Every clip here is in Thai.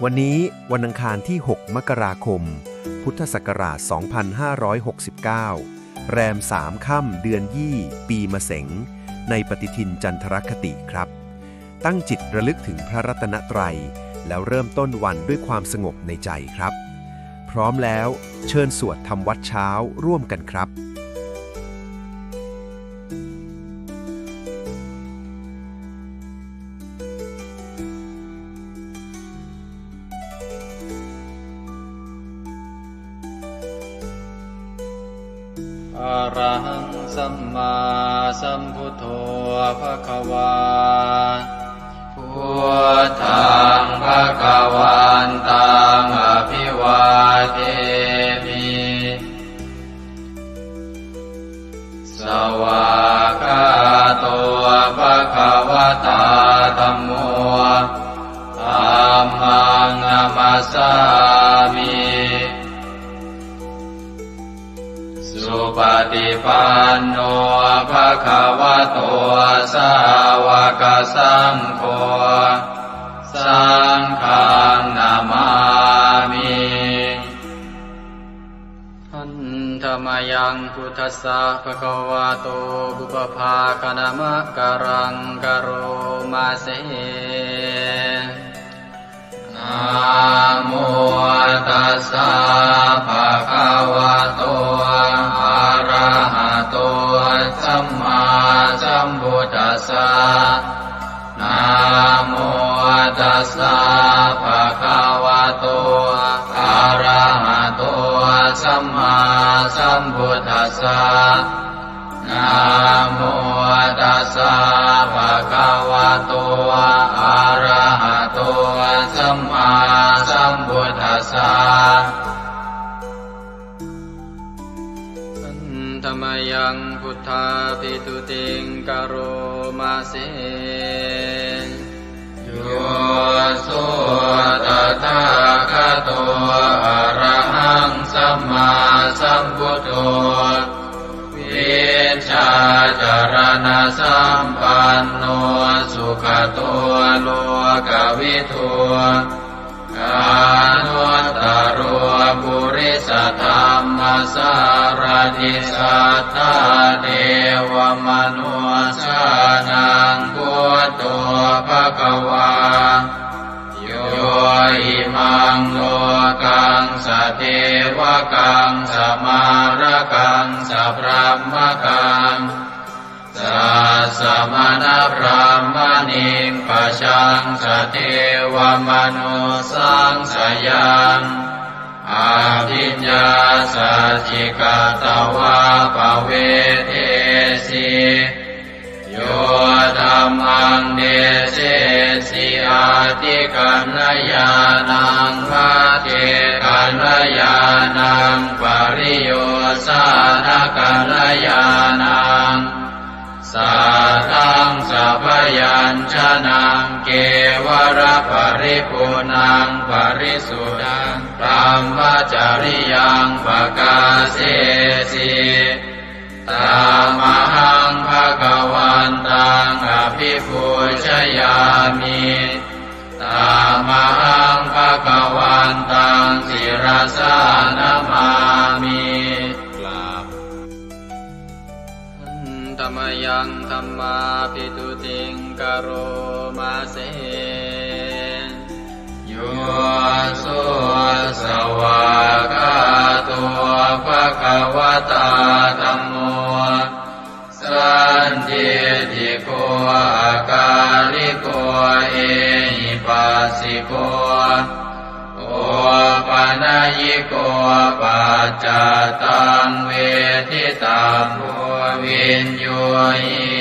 วันนี้วันอังคารที่ 6 มกราคม พุทธศักราช 2569 แรม 3 ค่ำเดือนยี่ ปีมะเสง ในปฏิทินจันทรคติครับ ตั้งจิตระลึกถึงพระรัตนตรัย แล้วเริ่มต้นวันด้วยความสงบในใจครับ พร้อมแล้วเชิญสวดทำวัดเช้าร่วมกันครับอะระหังสัมมาสัมพุทโธภควาพุทธังภควันตังอภิวาเทมิสวากขาโตภควตาธัมโมธัมมังนัมสสามิสุปฏิปันโนภะคะวะโตสาวกสังโฆสังฆังนามามิหันธรรมยังพุทธัสสะภะคะวะโตบุปภาคณมะกะรังกะโรมาเสนะโมตัสสะภะคะวะโตอะระหะโตสัมมาสัมพุทธัสสะนะโมตัสสะภะคะวะโตอะระหะโตสัมมาสัมพุทธัสสะนะโมตัสสะภะคะวะโตอะระหะโตสัมมาสัมพุทธัสสะธรรมยังพุทธาภิตุติงกโรมาเสโยสุตถาคโตอะระหังสัมมาสัมพุทโธวิชาจารณะสัมปันโนสุขโตโลกวิทูอนุตตรปุริสธรรมสารถิสัทธาเทวมนุสานังพุทโธภควาโยอิมังโลกังสเทวกังสมารกังสพรหมกังสัสสะมณพรหมณิปชังสเทวมนุสังสยังอาภิญญาสัจจิกตวะปะเวเทสิโยธัมมังเดเสสิอาติกัณญญาณังภะเทกัณญาณังปริโยสานกัณญาณังสัทธังสัพยัญชนะเกวระปริปุณังปริสุทธังพรหมจริยังปกาเสสิตามหังภะคะวันตังอภิปูชยามิตามหังภะคะวันตังศิรสานามามิธรรมยังธัมมาภิตุติงกโรมาเสโยสุสวากขาโตภควตาธัมโมสันทิฏฐิโกอาการิโกเอหิปัสสิโกโอปนัยยิโกปัจจตังเวทิตังโพวินโยหิ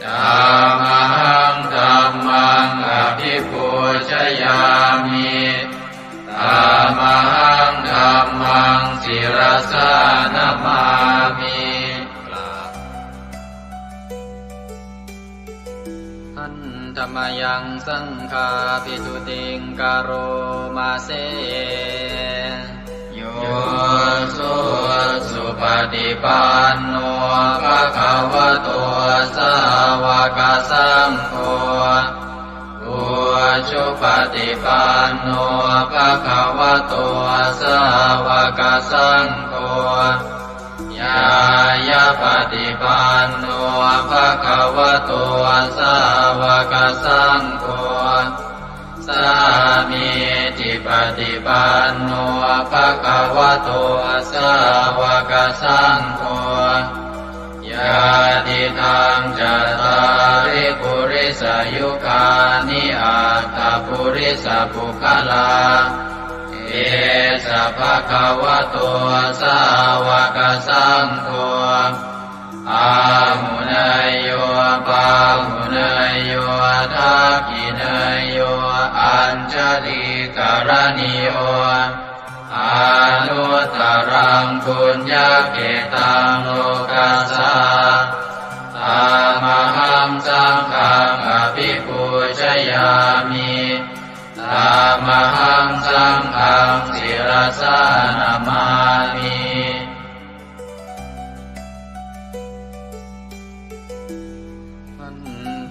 ธัมมังธัมมังอภิปูชยามิธัมมังธัมมังศิรสานามามิธรรมยังสังฆาภิตุติงกโรมาเสโยสุปฏิปันโนภะคะวะโตสาว กสังโฆอุชุปฏิปันโนภะคะวะโตสาวกสังโฆญายะปฏิปันโนภะคะวะโตสาวกสังโฆสามีจิปฏิปันโนภะคะวะโตสาวกสังโฆญาติทังจัตตาริปุริสยุคานิอัตถปุริสปุคลาเอสะภะคะวะโตสาวกสังโฆอาหุเนยโยปาหุเนยโยทักขิเนยโยอัญชลีกรณิโยอานุตตรังปุญญเกตังโลกัสสะตามหังสังฆังอภิปูชยามิตามหังสังฆังศิรสานามามิ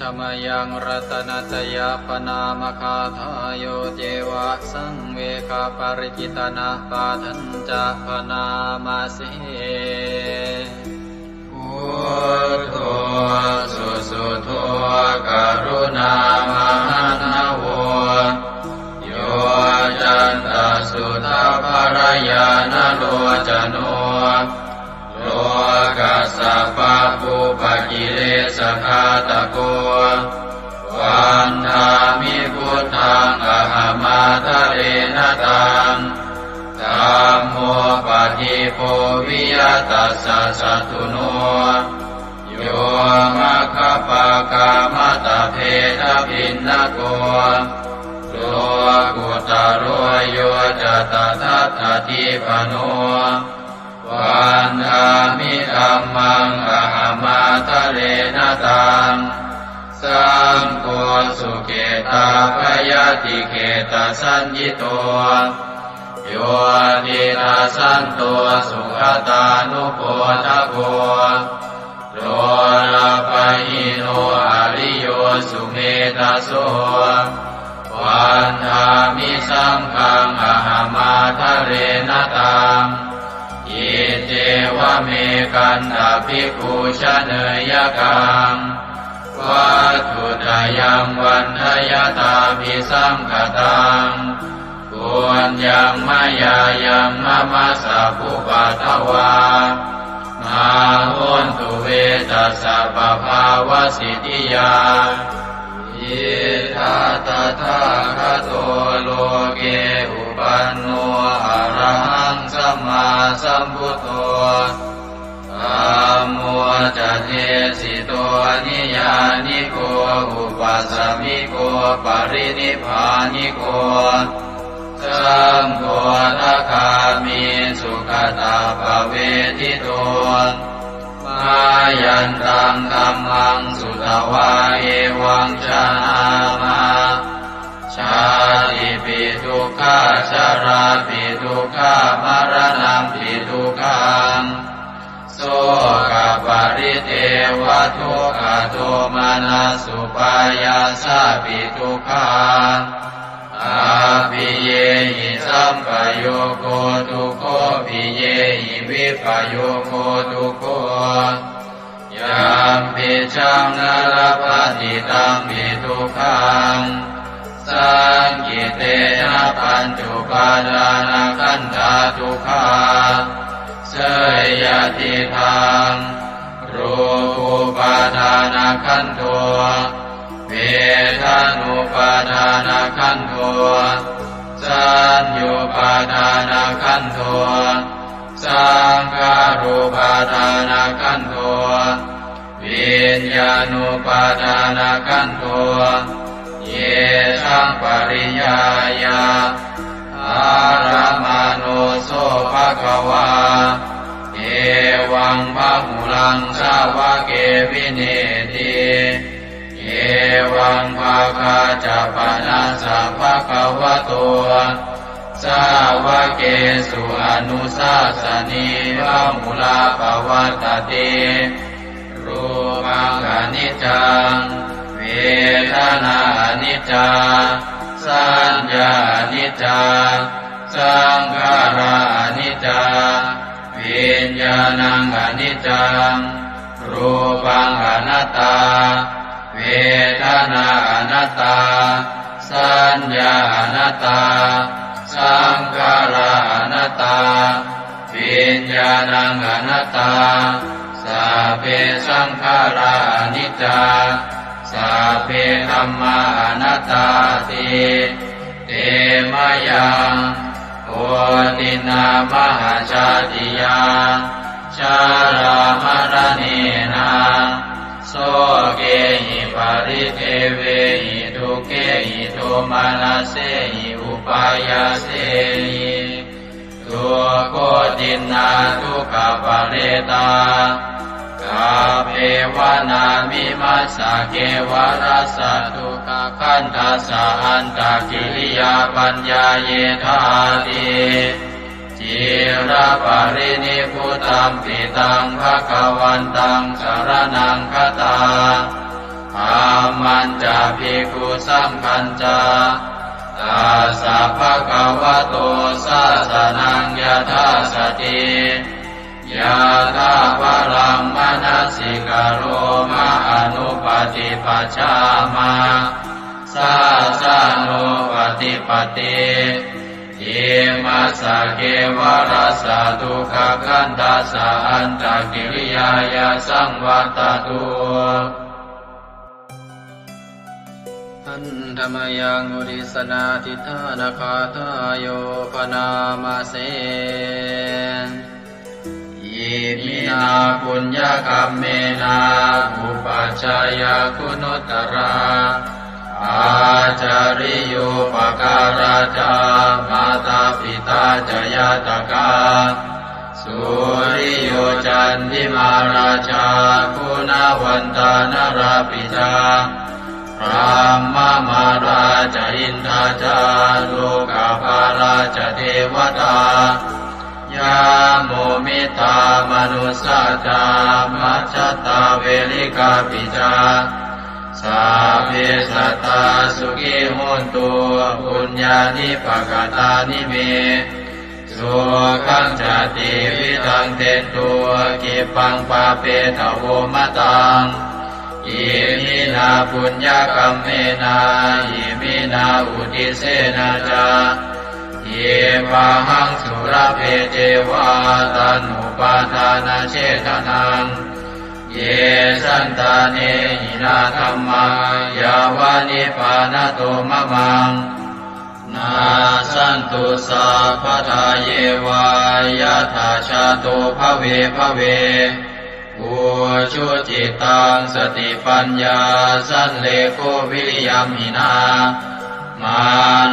ธรรมยังรัตนัตยาปนามคาทายโยเจวะสังเวคาปริจิตนาปาทัญจะปนามาสิพุทโธสุสุโธกรุณามหันนโวโยจันตสุทาภรยานโลจโนโลกัสสะปะปุปกิเลสขาตโกวันธามิพุทธังอหมาทะเรนตังธัมโมปฏิโพวิยตัสสะสัตตุโนโยมะคปะกามตะเพทพินนโกโลกุตโรโยจตทัตถทิปโนวันธามิธัมมังอหมาทะเรนตังสังโฆสุเกตาภยติเกตสัญญิโตโยตินาสันโตสุขตานุโพธโกโลลาภหิโนอริโยสุเมธาโสวันธามิสังฆังอหมาทะเรนตังอิเจวะเมกันตภิกขุชเนยกังวัตถุตยังวันทยตาภิสังคตังปุญญังมายายังมะมะสะภุปัตถวามาหุนตุเวตัสสะปะภาวสิทธิยาอิทัตตะทาคโตโลเกอุปันโนอะระหังสัมมาสัมพุทโธธัมโมจะเทสิโตนิยานิโกอุปัสสมิโกปรินิพพานิโกสังโฆทัคามิสุขตาภเวทิโตมายันตังธัมมังสุตวาเอวังชนามาชาติปิทุกขาชาราปิทุกขามรณะปิทุกขังโสกปริเทวทุกขโทมานัสสุปายาสาปิทุกขังอาภิเยหิสัมปโยโคทุกโขภิเยหิวิปโยโคทุกโขยามปิชังนรปฏิตังปิทุกขังสังกิเตนะปัญจุปาทานขันธาทุกขาเสยยติทังรูปุปาทานขันโทเวทานุปาทานขันโทสัญญูปาทานขันโทสังขารุปาทานขันโทวิญญาณุปาทานขันโทเยสังปริยายาอารามานุโสภะคะวาเอวังพะหุลังสาวะเกวิเนติเอวังภาคาจะปนัสสะภะคะวะโตสาวะเกสุอนุสาสนีพะหุลาภวัตติรูปังอนิจจัง นิจจาสัญญาอนิจจาสังขาราอนิจจาวิญญาณังอนิจจังรูปังอนัตตาเวทนาอนัตตาสัญญาอนัตตาสังขาราอนัตตาวิญญาณังอนัตตาสัพเพสังขาราอนิจจาสัพเพธัมมาอนัตตาติเตมะยังโอตินามหาชาติยาชารามรณีนาโสเกหิปาริเทเวหิทุเกหิโทมานาเสหิอุปายาเสหิทุโกตินาทุกขปะเรตากาเภวนามิมัสสะเกวรัสสะทุกขคันทัสสะอันตกิริยาปัญญาเยธาติจิระปรินิพพุตัมปิตังภคะวันตังสรณังคตาธัมมันจะภิกขุสังฆัญจาตัสสะภะคะวะโตสาสนังยถาสติยะถาปรังมนัสสิกโรมะอนุปฏิปัชฌามาสาสะโนปฏิปติอิมัสสะเกวรัสสะทุกขคันทัสสะอันตกิริยายาสังวัตตุอันธรรมยังอุริสนาทิฏฐานาคาทายโยปนามาเสอิมินาปุญญกัมเมนาอุปัชฌายาคุณุตตราอาจาริโยปการาจามาตาปิตาจยาตกาสุริโยจันติมาราชาคุณวันตานราปิจาพรหมมาราชอินทราจาโลกาภาราชเทวตายาโมมิตามนุสสาจามัจจตาเวลิกาปิจาสัพเพสัตตาสุขิโหนตุปุญญานิปกตานิเมสุขังจติวิทังเตตุกิปังปาเปตโวมะตังอิมินาปุญญกัมเมนาอิมินาอุทิเสนาจาเยปะหังสุรเพเจวาตันุปาทานาเชตนังเยสันตาเนหินาธัมมายาวานิปานโตมะมังนาสันตุสัพพทาเยวายะถาชาโตภเวภเวอุชุจิตังสติปัญญาสันเลโกวิริยัมหินามา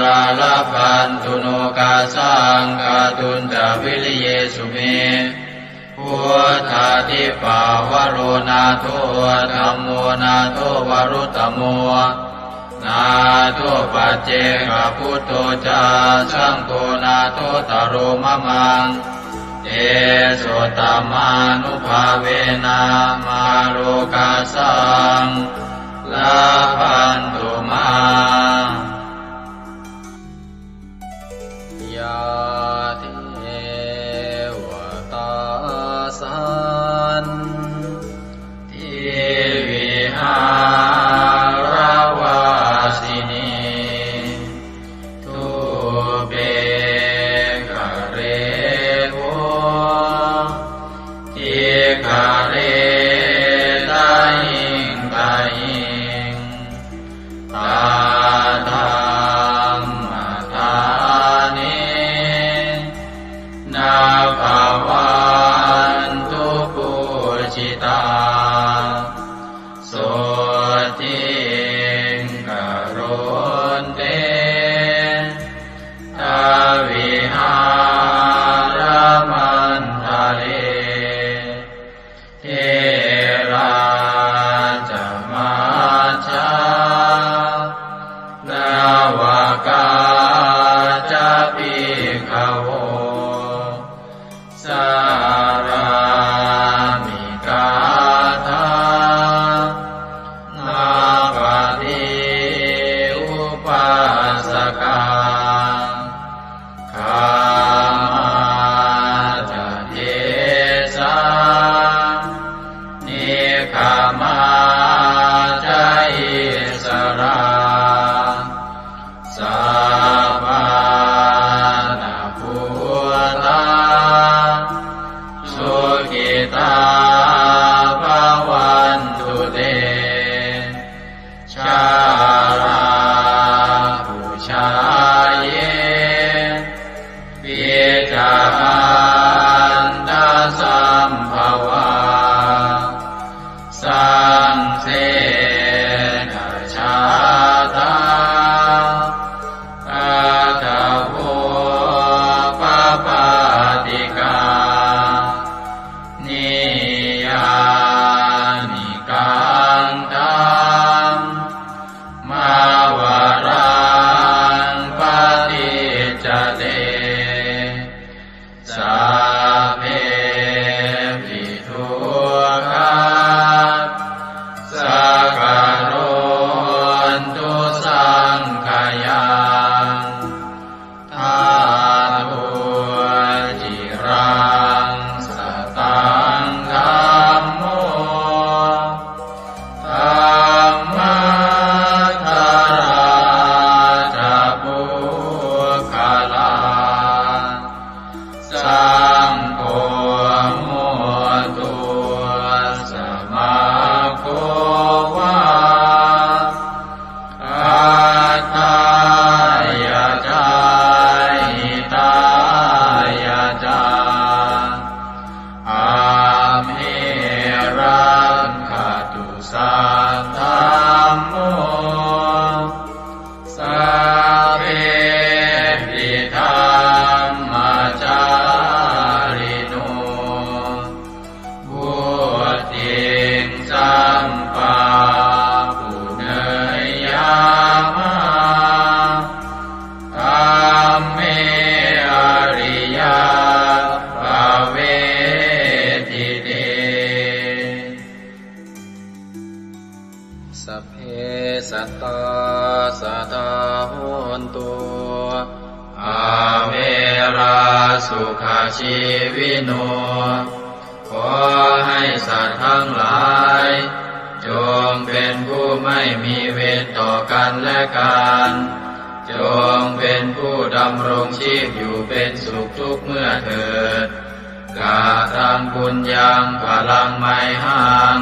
ลาลาพันตุโนกาสังกาตุนจาวิริเยสุเมพุทธาทิปาวโรนาโทธัมโมนาโทวรุตตโมนาโทปัจเจกพุทโธจาสังโฆนาโทตโรมะมังเอโสตมานุภาเวนะมาโลกาสังลาพันตุมายาเทวตาสันทิวิหารวาสินีทุเปกะเรโวทิกะเรตาหิงตาหิง มาจาอิสราสัพพานาภูตาสุขิตาภวันตุเตชาราภูชายเยปิจาอันตสัมภวาสังเสนะชาตาอาตาโภปปาติกานิยานิกังตัมมาวารังปฏิจจเตสัพเพปิทุกขาสักการนตุสังขยังทาตุจิรังสตังธัมโมธัมมัทธาราจะปุคลาสังโฆโมตุสมาโควาอัตตายะจาหิตายะจาอาเมรังคตุสัทธัมโมสัพเพปิธัมมาจาริโนพุทธิงสัมปาปุเนยยามะธัมเมอริยภเวทิเตสัพเพสัตตาสัทธาโหนตุอาเวราสุขาชีวิโนขอให้สัตว์ทั้งหลายจงเป็นผู้ไม่มีเวรต่อกันและกันจงเป็นผู้ดำรงชีพอยู่เป็นสุขทุกเมื่อเถิดกาตังปุญญังพลังไมหัง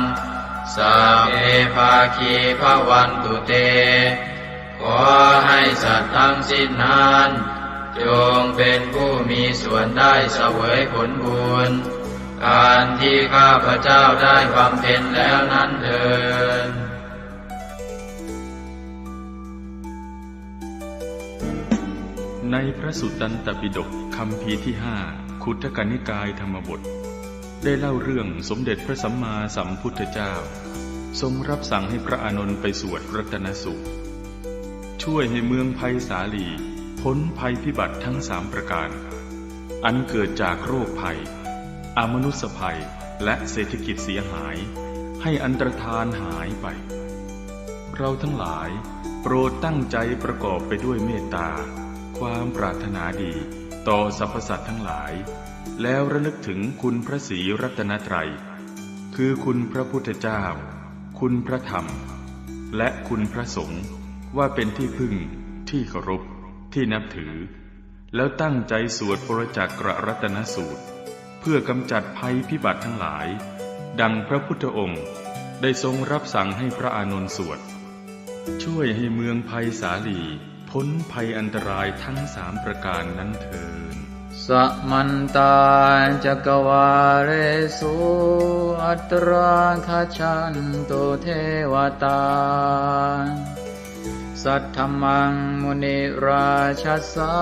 สัพเพภาคีภวันตุเตขอให้สัตว์ทั้งสิ้นนั้นจงเป็นผู้มีส่วนได้เสวยผลบุญการที่ข้าพเจ้าได้บำเพ็ญแล้วนั้นเถิด ในพระสุตตันตปิฎกคัมภีร์ที่5คุตกนิกายธรรมบทได้เล่าเรื่องสมเด็จพระสัมมาสัมพุทธเจ้าทรงรับสั่งให้พระอานนท์ไปสวดรัตนสูตรช่วยให้เมืองไผ่สาลีพ้นภัยพิบัติทั้ง3ประการอันเกิดจากโรคภัยอมนุษยภัยและเศรษฐกิจเสียหายให้อันตรธานหายไปเราทั้งหลายโปรดตั้งใจประกอบไปด้วยเมตตาความปรารถนาดีต่อสรรพสัตว์ทั้งหลายแล้วระลึกถึงคุณพระศรีรัตนตรัยคือคุณพระพุทธเจ้าคุณพระธรรมและคุณพระสงฆ์ว่าเป็นที่พึ่งที่เคารพที่นับถือแล้วตั้งใจสวดปรจักรรัตนสูตรเพื่อกำจัดภัยพิบัติทั้งหลายดังพระพุทธองค์ได้ทรงรับสั่งให้พระอานนท์สวดช่วยให้เมืองไผ่สาลีพ้นภัยอันตรายทั้ง3ประการนั้นเถิด สัมมันตาจักวาเรสุอัตราคชันตุเทวตาสัทธมังมุนิราชัสสา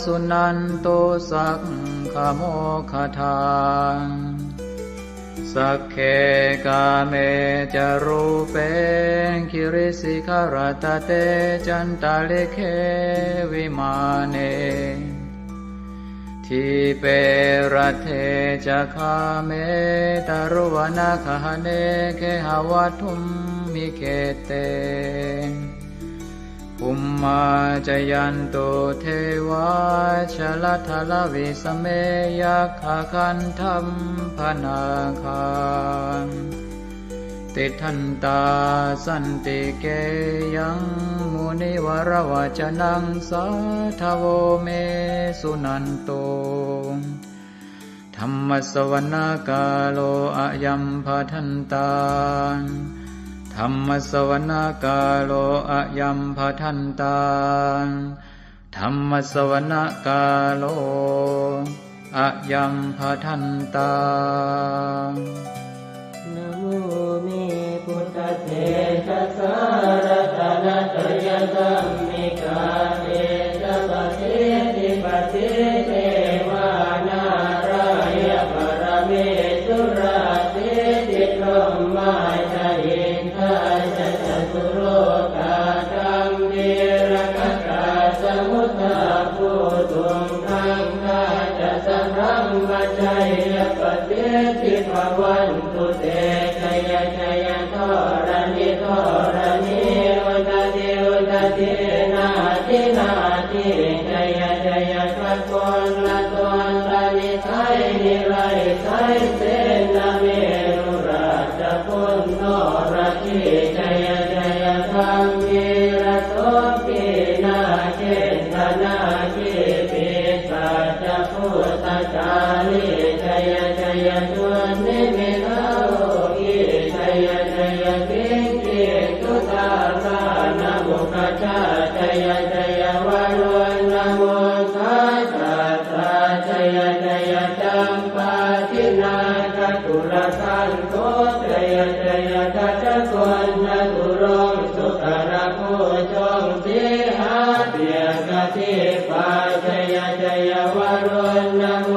สุนันโตสักขโมคทาสักเคกาเมจารูเปคิริสิขารตเตจันตาเลเควิมาเนทิเปรัเทจะคาเมตารุวนาคหเนเคหวัตุมมิเกเตภุมมาจยันโตเทวาชลทลวิสเมยัคขคันธัมพนาคา ติทันตาสันติเกยังมุนิวรวจนังสาทโวเมสุนันโตธัมมสวนาคาโลอะยัมภทันตาธัมมสวนาคาโลอะยัมภทันตาธัมมสวนาคาโลอะยัมภทันตานะโมเมพุทธเถชะสารตนะตยสัมมิกาเตชะปะเทติปะเทเทวานารายะปรเมสุราเทติพรหมาจารินทาจะจตุโลกาธัมเมรกตาสมุทธาภูตุงทังคาจะสัพพัมมชัยยะปะเทติภวันตุเตชยชยทรณิทรณิอุตติอุตตินาทินาทิชยชยพระโกนละตนละนิไทยนิไรไทยเสนาเมรุราชพุนโนราชิชยชยธรรมิระโสปินาเจตนาจิปิสัจพุทธจาริชยชยชวนนิมิตาโลกิชยชยกิงกิตุตาสานะมุขชาชยชยวารุณโมสาสาสาชยชยจัมปาทินาคตุลสันโตชยชยทัจจคนนะตุรงสุขระโพชงสีหาเปียกติปาชยชยวารุณโม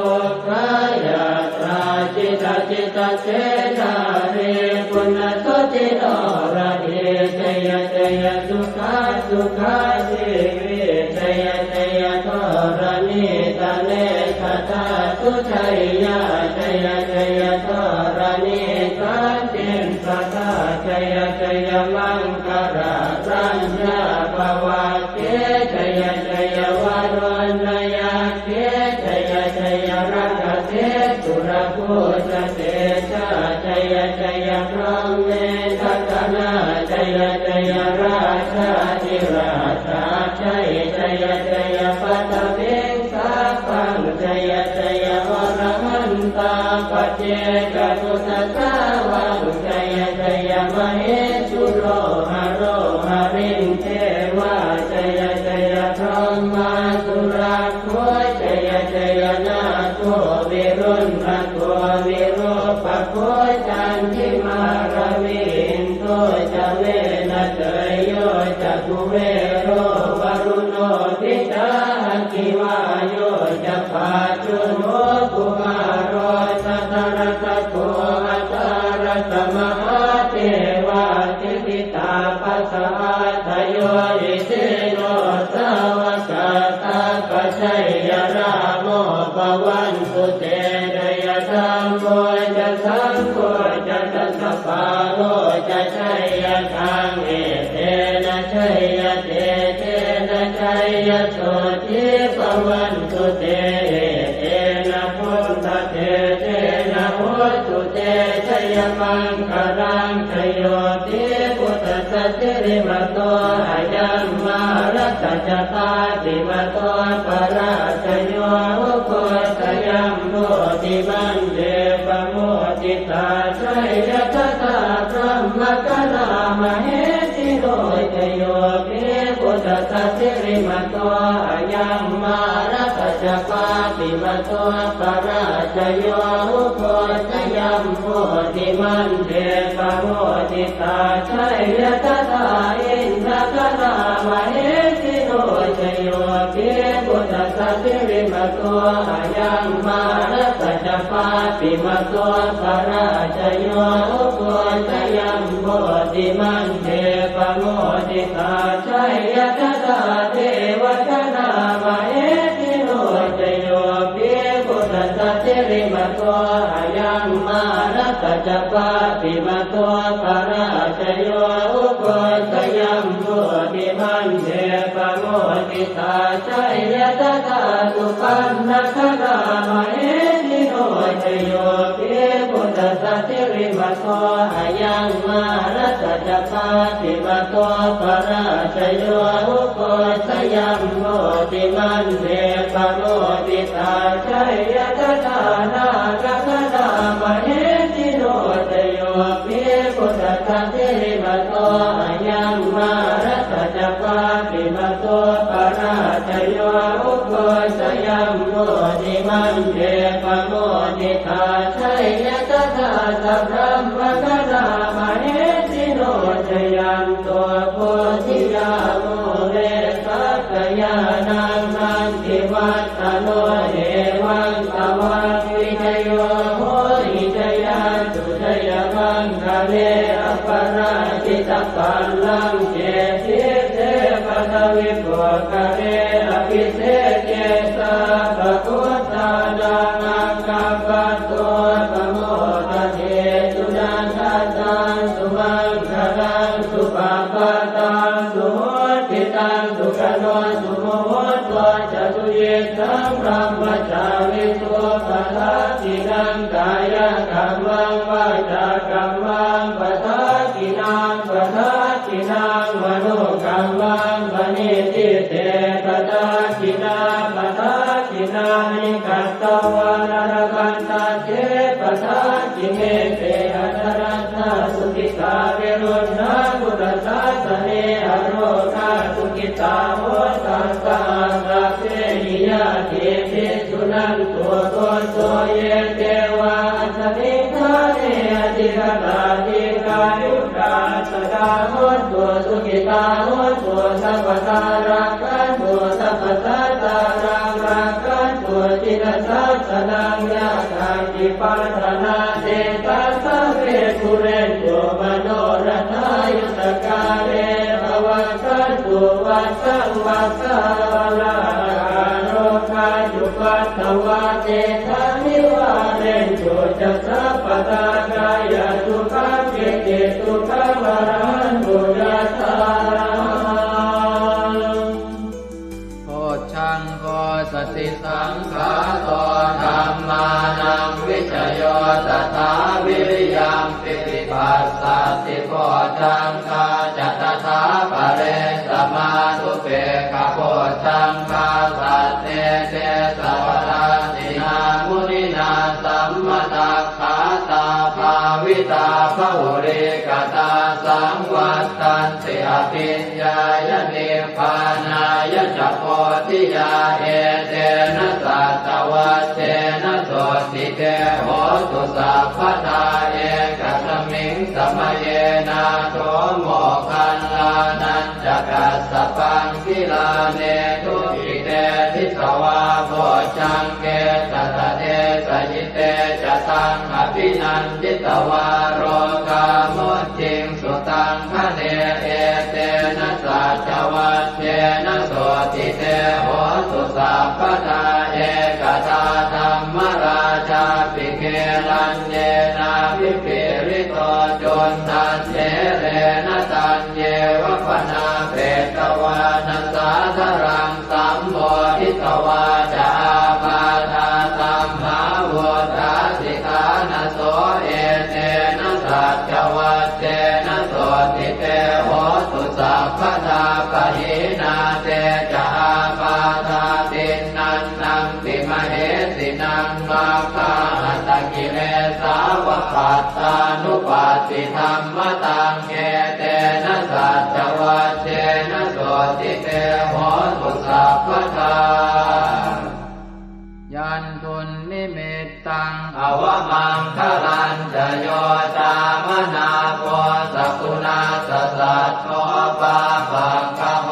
กายาตราจิตจิตเสนาเรปุณโสติโนระเดชยชยสุขาสุขาสิวิชยชยทรณิตาเนคตาสุชัยยาชยชยทรณิสันติสตาชยชยมังคารารัญญาภวะเกชยชยวารุณยาเกชยชยรักเทสุรภูชเตชะชยชยพรหมเมทัตนาชยชยราชาธิราชาชัยชยชยปัตเวงสาปังชยชยวรมันตาปัจเจกตุสัตวังชยชยมเหสุโรหะโรหะริงเทวาชยชยพรหมาสุราโคชยชยนาโควิรุณภโควิโรปโคจันทิมาระวินโตจะเวนะเตยโยจะกุเวโรวรุโนทิตาคิวาโยจะปาจุโนกุมารโรสัตระตะโกอัตระตมหาเทวาติติตาปัสสะทโยอิเสโนสาวกตาปัจฉัยยราโมปวันตุเตดยธรรมโมจะสังโฆจะตัสสะปาโลจะชัยยะทังเอเตนะชัยยะเตเตนะชัยยะโสติปวันตุเตเตนะพุทธเตเตนะโหตุเตชัยมังคารังชโยติพุทธสัจจิริมโตอายัมมารัตจตาติมโตปราชโยโคตยัมโมติมันเดปโมติตาชัยยะตถาพรหมกนามเหสิโรชโยปิพุทธสัจจิริมโตอายัมมารัตจปาติมโตปราชโยโคตยัมโมติมันเดปโมติตาชัยยะตถาอินทกนามเหสิโรชโยปิพุทธสัจจิริมโตอายัมมารัตจปาติมโตปราชโยโคตยัมโมติมันเดปโมติตาชัยยะตถาเทวตนามเหสิโรชโยปิพุทธสัจจิริมโตอายัมมารัตจปาติมโตปราชโยโคตยัมโมติมันเดปโมติตาชัยยะตถาสุปันนคนามเหสิโรชโยปิพุทธสัจจิริมโตอายัมมา รัตจัปาติมาโตปราชโยอุโกชยัมโมติมันเดปโมติตาชัยยะทานากัคณามเหติโนตโยภิพุทธะเทมาโตอายัมมารัตจัปาติมาโตปราชโยอุโกชยัมโมติมันเดปโมติตาชัยยะทาสัพพะมะคะนามเหติโนตยัมโตโพธิยาโมเรสักยานังนันติวัตตโนเอวังตวังวิจโยโหหิจยาสุจยมังคะเลอปราชิตปัลลังเจติเตปะทวิปุคะเลอภิเศษเจสะภะพุทธานังอังคัปปะโตปะโมทะเทสุนันทตังสุมังคลังสุปะปะตังสุโหติตังสุขโนสุโมโหตัวจตุเยสังพรหมจาริโสปะทัสสินังกายกัมมังวาจากัมมังปะทัสสินังปะทัสสินังมโนกัมมังปณิทิเตปะทัสสินาปะทัสสินานิกัตตวานรกันตาเจปะทัสสิเมเตอัตรัตถสุขิตาเวรุณาพุทธศาสเนอโรคาสุขิตาโหตัสสะสัพเพหิยะเทปิสุนันตัวโตโตเยเทวาสมิทาเนอติกตาติกายุกาสกาโหตัวสุขิตาโหตัวสัพพตารักขันตัวสัพพตาตารักขันตัวจิตสัสสนังยาคาติปัฏนาเตตัสสะเวทุเรนโยมโนรัตายุตกาเลภวัตสันตุวัสสังวัสสะลาโรคาจุปัตถวาเตทานิวาเรนโยจัสสะปตากายสุขังเกติสุขังวรันตุยัสสะโพชังโพสติสังขาโตธัมมานังวิจโยตถาวิริยังปิติปัสสัตติโพชังคาจัตถาปะเรสมานุเปกขโพชังคาสัตเตเตสวะราตินามุนินาสัมมตัคขาตาภาวิตาภุริกตาสังวัตตันติอภิญญายนิพพานายจักโพธิยาเอเตนะสัตวัตเตนะโสติเตโหตุสัพพทาเอกสมิงสมเยนะโสโมคันลานันจักสสปังกิลาเนทุกิเตทิสวาโพชังเกตตะเตสยิเตจะตังอภินันจิตวาโรกามุจิงสุตังคะเนเอเตนะสัจวัตเตนะโสติเตโหตุสัพพทาเอกตาธัมมราชาปิเกลันเยนาภิปิริโตจนทันเจเรนะตันเยวะปนาเปตวานัสสาธรังสัมโมทิตวาจาปาทาสัมภาวตาสิกานะโสเอเตนะสัจวัตเตนะโสติเตโหตุสัพพทาปะหินาเตจาปาทาตินันนังติมเหสินังมาคาหัตกิเลสาวปัตตานุปัสสิธรรมตังเกเตนะสัจวัตเตนะโสติเตโหตุสัพพทายันทุนนิมิตตังอวมังคลันจโยตามนาโพสกุณาสสัตโตปาปังคโห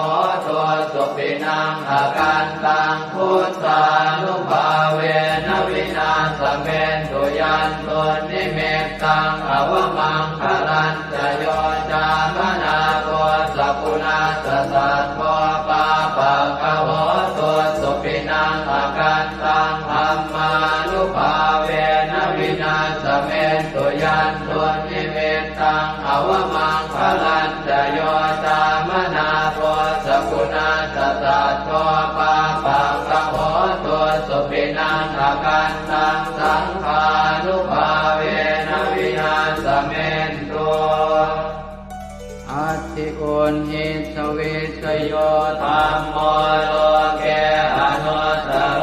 ตัวสุปินังอาการตังพุทธานุภาเวนะวินาสเมนตุยันทุนนิมิตตังอวมังคลันจโยตามนาโพสกุณาสสัตโตปาปังคโหตัวสุปินังอาการตังธัมมานุภาเวนะวินาสเมนตุยันตุนิเมตตังอวมังคลันจโยตามนาโพสกุณาสสัตโตปาปังคโหตุ ญหิสวิสโยธัมโมโลเกอนุตตโร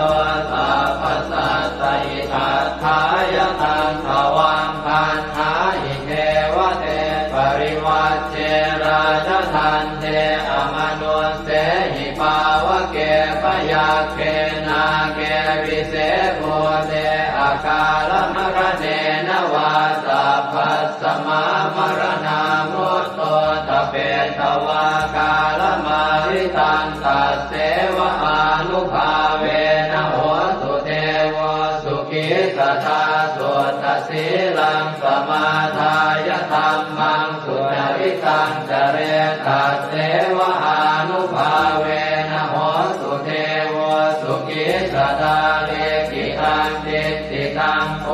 สัพพสัตตอิทัฏฐายตังภวังคันธาอิเทวเตปริวัชเชราชทันเทอมนุสเสหิภาวะเกปยาเกนาเกวิเศษโมเตอาการมรเนนวาสัพพสมามรณามุตโตตเปตวากาลมาริตันตัสเสวะอานุภาเวนะโหตุเทวสุขิสตาสุตสีลังสมาทายธัมมังสุจริตังจเรตัสเสวะอานุภาเวนะโหตุเทวสุขิสตาเลกิตังติติตังโพ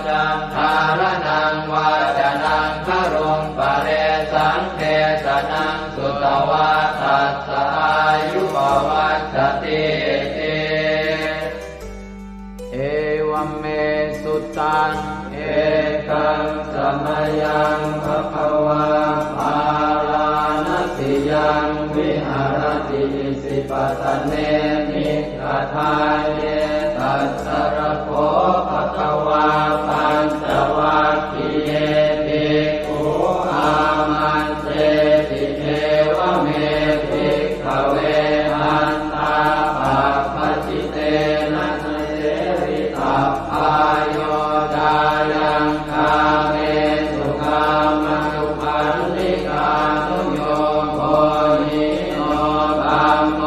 จังทารนังวาจนังครุงปะเรสังเทสนังสุตวาทัสสะอายุปวัฏฏติเอวัมเมสุตังเอกังสมยังภควาภาลานติยังวิหารติสิปตเนมิกทายเยตัสสรโคภควาปัญจวัคคีย์เยภิกขุอามันเตติเทวเมภิกขเวหันตาปัปปจิเตนะเสวิตัพพายโยดายังคาเมสุขามนุปันติกานุโยโภหิโนธัมโม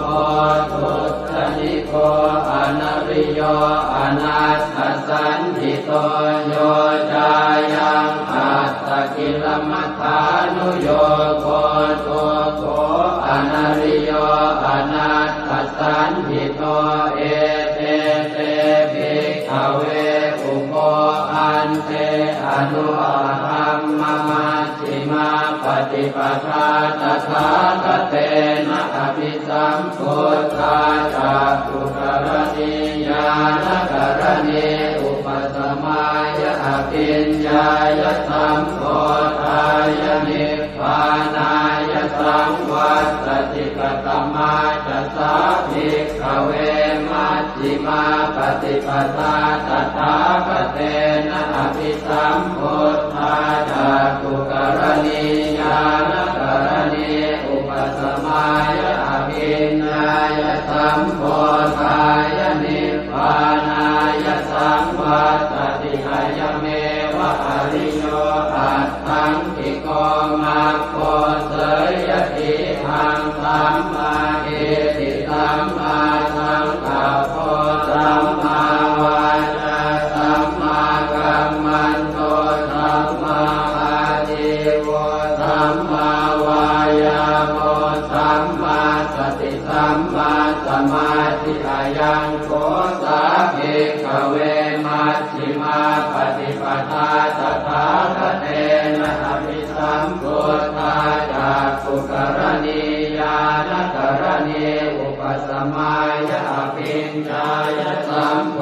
โพธุตติโกอนัริโยอนัตถสันติโตโยจายังอัตตกิลมัฏฐานุโยโคตุโกอนัริโยอนัตถสันติโตเอเตเตภิกขเวอุโภอันเตอนุธัมมมัชฌิมาปฏิปทาตถาคเตนะอภิสัมพุทธาจักขุกรณีญาณกรณีอุปสมายะอภิญญายะสัมโพธายะนิพพานายะสังวัตติกตมาจัสสะภิกขเวมัชฌิมาปฏิปทาตถาคเตนะอภิสัมพุทธาจักขุกรณีญาณกรณีอุปสมายะอภิญญายะสัมโพธายะนิพพานายะสังวัตติกายเมวะอริโยอัตถังกิโกมัคโคเสยติหังสัมมาเอติสัมมาสังกัปโปสัมมาวาจาสัมมากัมมันโตสัมมาอาชีวะสัมมาวายาโมสัมมาสติสัมมาสมาธิอายังโกสาภิกขเวมัชฌิมาปฏิปทาตถาคเตนะอภิสัมพุทธาจักขุกรณีญาณกรณีอุปสมายะอภิญญายะสัมโพ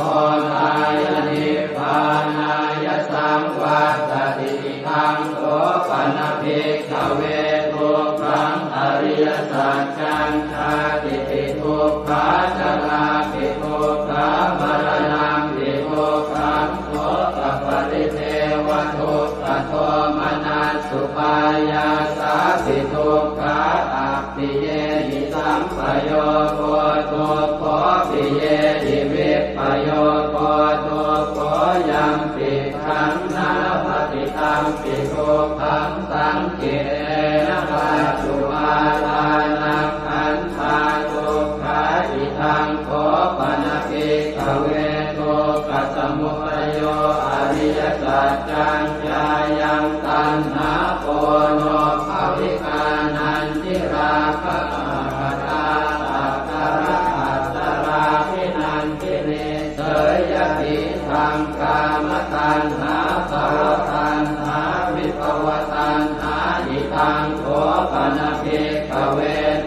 ธายะนิพพานายะสังวัตติทังโสปนภิกขเวทุกขังอริยสัจจังชาติปิทุกขาจราปิทุกขามรณะปิทุกขังโสตปริเทวทุกขโทมนัสสุปายาสาปิทุกขาอัปปิเยหิสัมปโยโคทุกขปิเยหิวิปปโยโคทุกขยังปิขังนาปฏิตังปิทุกขังสังเกนะปัจจุบันลานังขันธาทุกขาอิทังโคปนภิกขเวทุกขสมุทัยโยอริยสัจจังญายังตัณหาโปโนภวิกานันติราคะปัตตาตัตตะระอัตตราภินันติเนเสยติทังกามตัณหาภวตัณหาวิภวตัณหาอิทังโคปนภิกขเว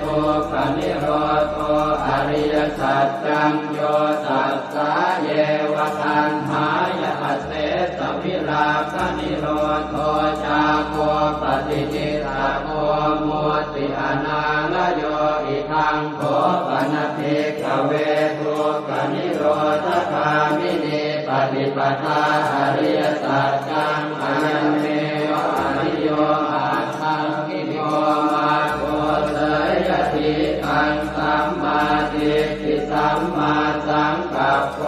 ทุกขนิโรธอริยสัจจังโยตัสสะเยวตัณหายะเสสวิราคะนิโรธจาโคปฏิจิตาโคมุติ ปิอนาลโยอิทังโขปนภิกขเวทุกขนิโรธคามินีปฏิปทาอริยสัจจังอายันเมวะอริโยอาทังกิโยมาโกเสยทิทังสัมมาทิฏฐิสัมมาสังกัปโป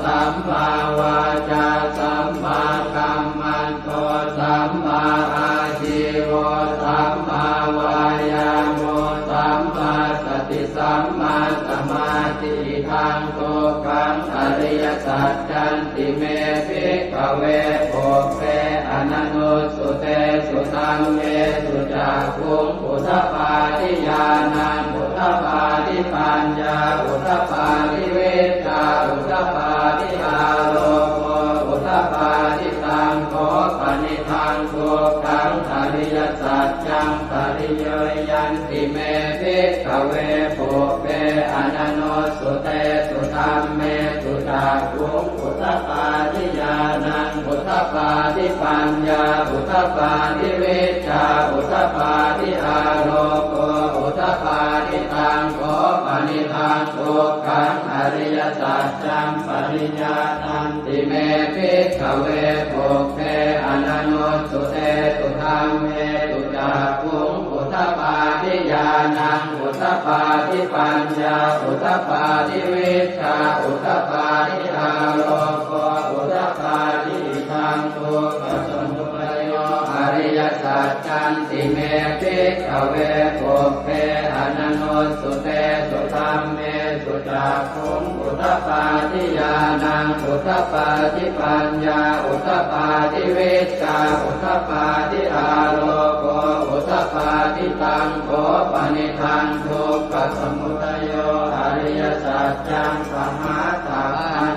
สัมมาวาจาสัมมากัมมันโตสัมมาอาชีวะสัมมาวายาโมสัมมาสติสัมมาสมาธิทังโตกังอริยสัจจันติเมภิกขเวโภเปอนันโนสุเตสุตังเมสุจักขุงอุทธปาทิญาณังอุทธปาทิปัญญาอุทธปาทิเวทชาอุทธปาทิอาโลโกอุทธปาทิตังโขปนิทังโกกังอริยสัจจังปริโยยันติเมภิกขเวโภเปอนันโนสุเตสุธัมเมสุจักขุงอุทธปาทิญาณังอุทธปาทิปัญญาอุทธปาทิเวชชาอุทธปาทิอาโลโกอุทธปาทิตังโขปนิทังโกกังอริยสัจจังปริญญาตันติเมภิกขเวโภเปอนันโนสุเตสุธัมเมสุจักขุงอุทธปาทิญาณังอุทธปาทิปัญญาอุทธปาทิเวชชาอุทธปาทิอาโลโกอุทธปาทิทังโกปัสสมุปโยอริยสัจจันติเมภิกขเวโภเปอนันโนสุเตสุธัมเมสุจักขุงอุทธปาทิญาณังอุทธปาทิปัญญาอุทธปาทิเวชชาอุทธปาทิอาโลโกอุทธปาทิตังโขปนิทังทุกขสมุทัยโยอริยสัจจังปหาตา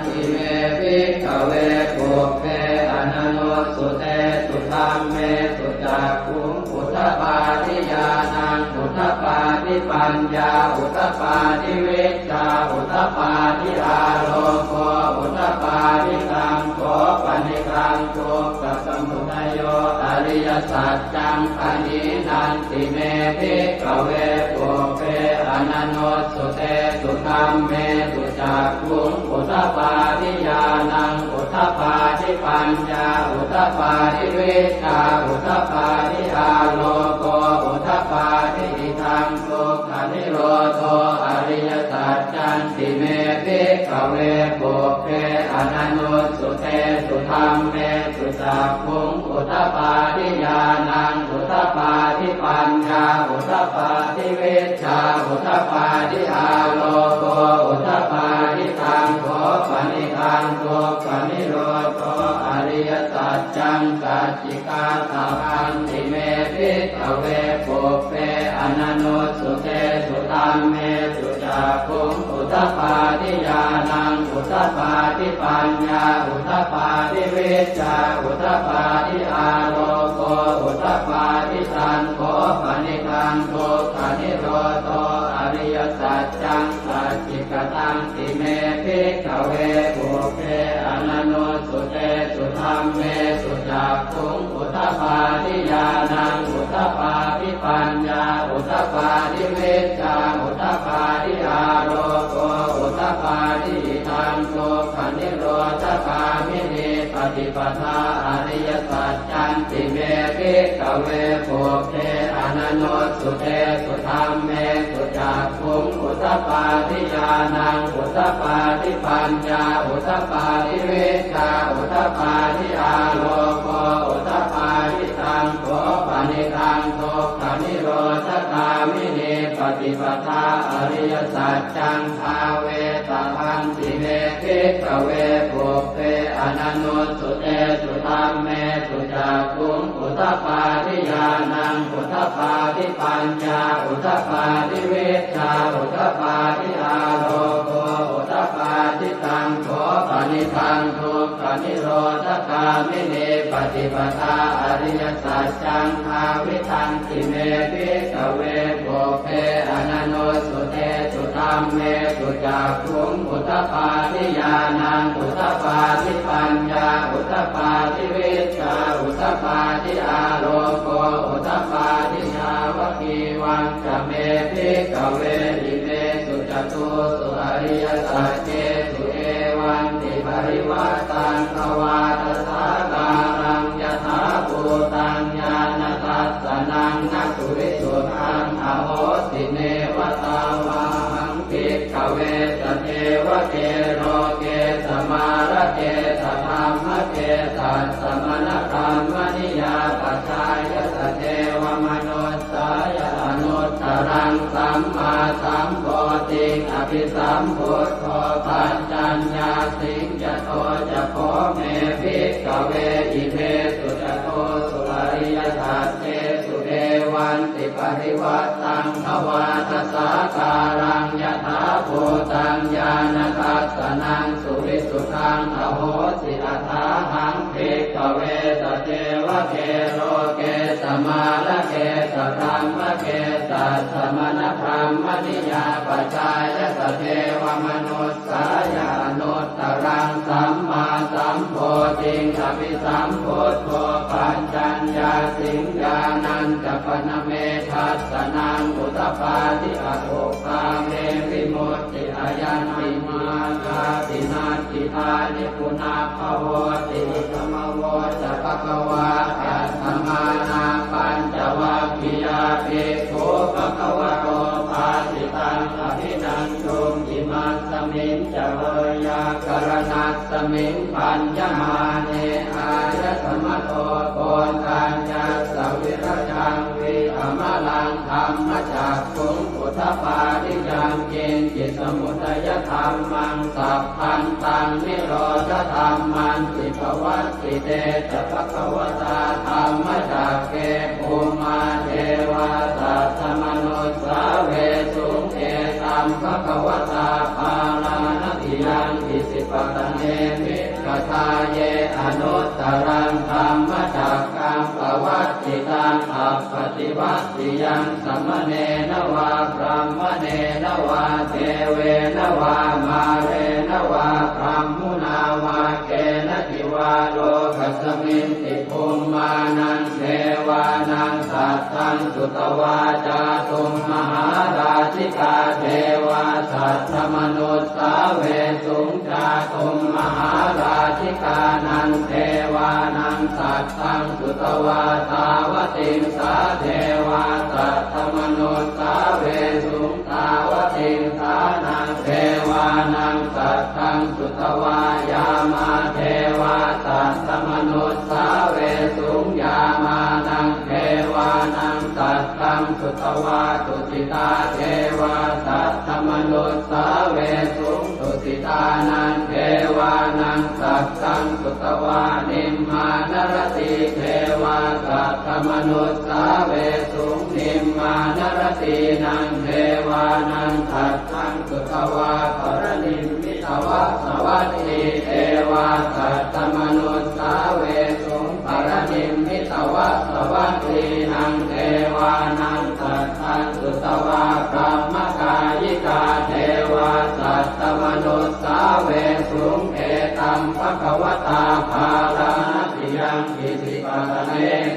ทิเมภิกขเวโภเปอนันโนสุเตสุธัมเมสุจักขุงอุทธปาทิญาณังอุทธปาทิปัญญาอุทธปาทิเวชชาอุทธปาทิอาโลโกอุทธปาทิตังโขปนิทังทุกขสมุทัยโยอริยสัจจังปณินันติเมภิกขเวโภเปอนันโนสุเตสุธัมเมสุจักขุงอุทธปาทิญาณังอุทธปาทิปัญญาอุทธปาทิเวชชาอุทธปาทิอาโลโกอุทธปาทิทังทุกขนิโรโธอริยสัจจันติเมภิกขเวโภเปอนันโนสุเตสุธัมเมสุจักขุงอุทธปาทิญาณังอุทธปาทิปัญญาอุทธปาทิเวชชาอุทธปาทิอาโลโกอุทธปาทิตังโขปนิทังทุกขนิโรโธอริยสัจจังสัจจิกาตาพันติเมภิกขเวโภเปอนันโนสุเตสุธัมเมสุจักขุงอุทธปาทิญาณังอุทธปาทิปัญญาอุทธปาทิเวชชาอุทธปาทิอาโลโกอุทธปาทิตังโขปนิทังทุกขนิโรโธอริยสัจจังสัจจิกตังติเมภิกขเวโภเปอนันโนสุเตสุธัมเมสุจักขุงอุทธปาทิญาณังอุทธปาทิปัญญาอุทธปาทิเวชชาอุทธปาทิอาโลโกอุทธปาทิทังทุกขนิโรธคามินีปฏิปทาอริยสัจจันติเมภิกขเวโภเปอนันโนสุเตสุธัมเมสุจักขุงอุทธปาทิญาณังอุทธปาทิปัญญาอุทธปาทิเวชชาอุทธปาทิอาโลโกอุทธปาทิตังโขปนิทังทุกขนิโรธคามินีปฏิปทาอริยสัจจังภาเวตพันติเมภิกขเวโภเปอนันโนสุเตสุธัมเมสุจักขุงอุทธปาทิญาณังอุทธปาทิปัญญาอุทธปาทิเวชชาอุทธปาทิอาโลโกอุทธปาทิตังโขปนิทังทุกขนิโรธคามินีปฏิปทาอริยสัจจังภาวิทันติเมภิกขเวโภเปอนันโนสุเตสุธัมเมสุจักขุงอุทธปาทิญาณังอุทธปาทิปัญญาอุทธปาทิเวชชาอุทธปาทิอาโลโกอุทธปาทิชาวคีวา วังจะเมภิกขเวอิเมสุจตุสุอริยสัจเจสุเอวันติปริวัตตังภวาทสาการังยถาภูตังญาณทัสสนังนัสสุวิสุทธังอโหสิเนวตาวาหังภิกขเวสเทวเกโรเกสมาระเกสธรรมเกสัสสมณธรรมนิยาปัจจายสเทวมนุสสายอนุตตรังสัมมาสัมโพธิอภิสัมพุทโธปัญจัญญาสิงจโตจะโพเมภิกขเวอิเมสุจโตสุอริยสัจเจสุเอวันติปริวัตตังภวาทสาการังยถาภูตังญาณทัสสนังสุวิสุทธังอโหสิอัฏฐาหังภิกขเวสเทวเกโรเกสมาระเกสธรรมเกสัสสมณธรรมนิยาปัจจายสเทวมนุสสายานุตตรังสัมมาสัมโพธิอภิสัมพุทโธปัญจัญญาสิงญาณัญจปนเมทัสสนังอุตตปาทิอโภคาเมวิมุตติอายันติมาคาตินาติทานิปุนาภโวติธรรมโวจะภควาอัตถมานาปัญจวัคคียาภิกขุภควโตภาสิตังอภินันตุอิมัสสมิงจะเวยากรณัสสมิงปัญญมาเนอายสมโตโกนทัญญาสวิรจังวิอมลังธรรมจักขุงพุทธปาทิยังเกณฑ์จิตสมุทัยธรรมังสัพพันตังนิโรธธรรมันติภวัตติเตจะภควตาธรรมจักเกภูมาเทวาสัตตมนุสสาเวสุงเอตัมภควตาภาลานติยังอิสิปตเนมิกทาเยอนุตตรังธรรมจักกังปวัตติตังอัปปติวัตติยังสัมมเนนวาพรหมเนนวาเทเวนวามาเรนวาพรหมุนาวาเกณทิวาโลกัสมินติภูมานังเทวานังสัตตังสุตวาจาตุมมหาราชิกาเทวาสัตตมนุสสาเวสุงจาตุมมหาราชิกานังเทวานังสัตตังสุตวาตาวติงสาเทวาสัตตมนุสสาเวสุงตาวติงสานังเทวานังสัตตังสุตวายามาเทวาสัตตมนุสสาเวสุงยามานังเทวานังสัตตังสุตวาตุสิตาเทวาสัตตมนุสสาเวสุงตุสิตานังเทวานังสัตตังสุตวานิมมานรติเทวาสัตตมนุสสาเวสุงนิมมานรตินังเทวานังสัตตังสุตวาปรนิมมิตวะสวัสดีเทวาสัตตมนุสสาเวสุงปรนิมมิตวะสวัสดีนังเทวานังสัตตังสุตวาพรหมกายิกาเทวาสัตตมนุสสาเวสุงเอตัมภควตาภาลานติยังอิสิปตเน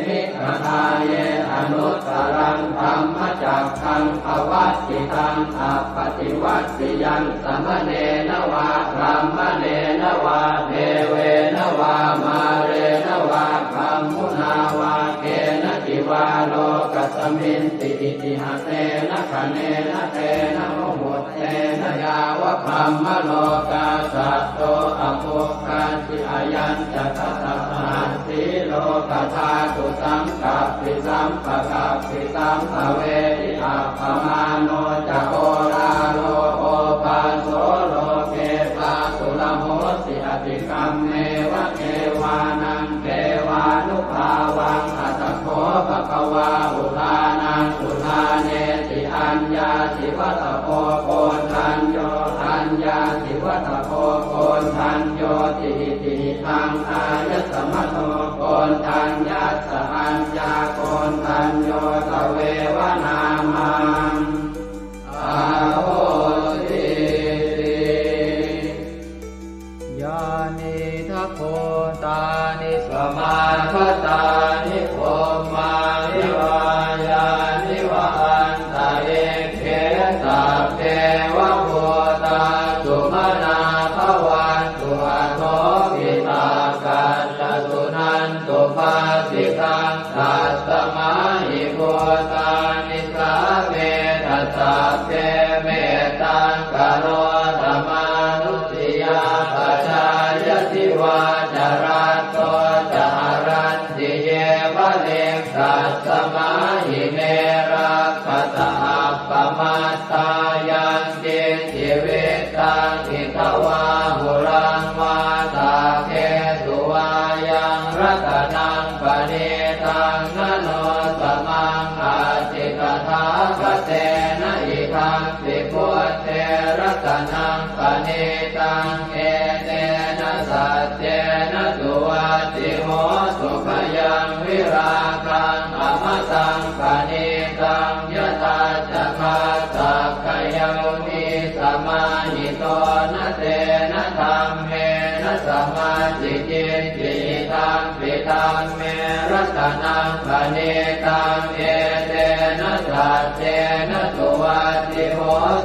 มิกทาเยอนุตตรังธรรมจักขังภวัตติตังอัปปติวัตติยังสัมมเนนวาพรหมเนนวาเทเวนวามาเรนวาพรหมุนาวาเกณทิวาโลกัสมินติอิติหะเตนะคะเนนะเตนะโมหุตเตนะยาวะพรหมโลกาสัตโตอโภคันติอายัญจะทัสสะหันติโลกธาตุสังกัปปิสัมปะกัปปิสัมภเวทิอัปปมาโนจะโอราโลโอปาโสโลเกปาสุลโหสิอติกัมเมวะเทวานังเทวานุภาวังอัตถโขภควาอุทานังอุทาเนติอัญญาสิวัตโพโกนทัญโยอัญญาสิวัตโพโกนทัญโยติติทังอายสมโตโกนทัญญาสอัญญาโกนทัญโยตเววนามังอาโหสิยานิทัพโพตานิสมาคตานิโภมานิวายานิวาอันต นิสาเวทัสสะเตเมตังกโรธรรมานุสติยาปัจจายติวาจารัตโตจารันติเยวะเลกัสสมาหิเมรักขตาปมัตตายังเจจิเวตังอิทวาหุรังวาตาเกสุวายังรัตนังปณิตังนโนสมังอาจิกถาคเตนะอิทังปิพุทเทรัตนังปณิตังเอเตนะสัจเจนะสุวัตติโหสุขยังวิราคังอมตังปณิตังยตาจักขาสักขยามิสมาหิโตนะเตนะธรรมเมนะสมาธิจิตติตังปิตังเมรัตนังปณิตังเอเตนะสัจเจนะสุวัตติโห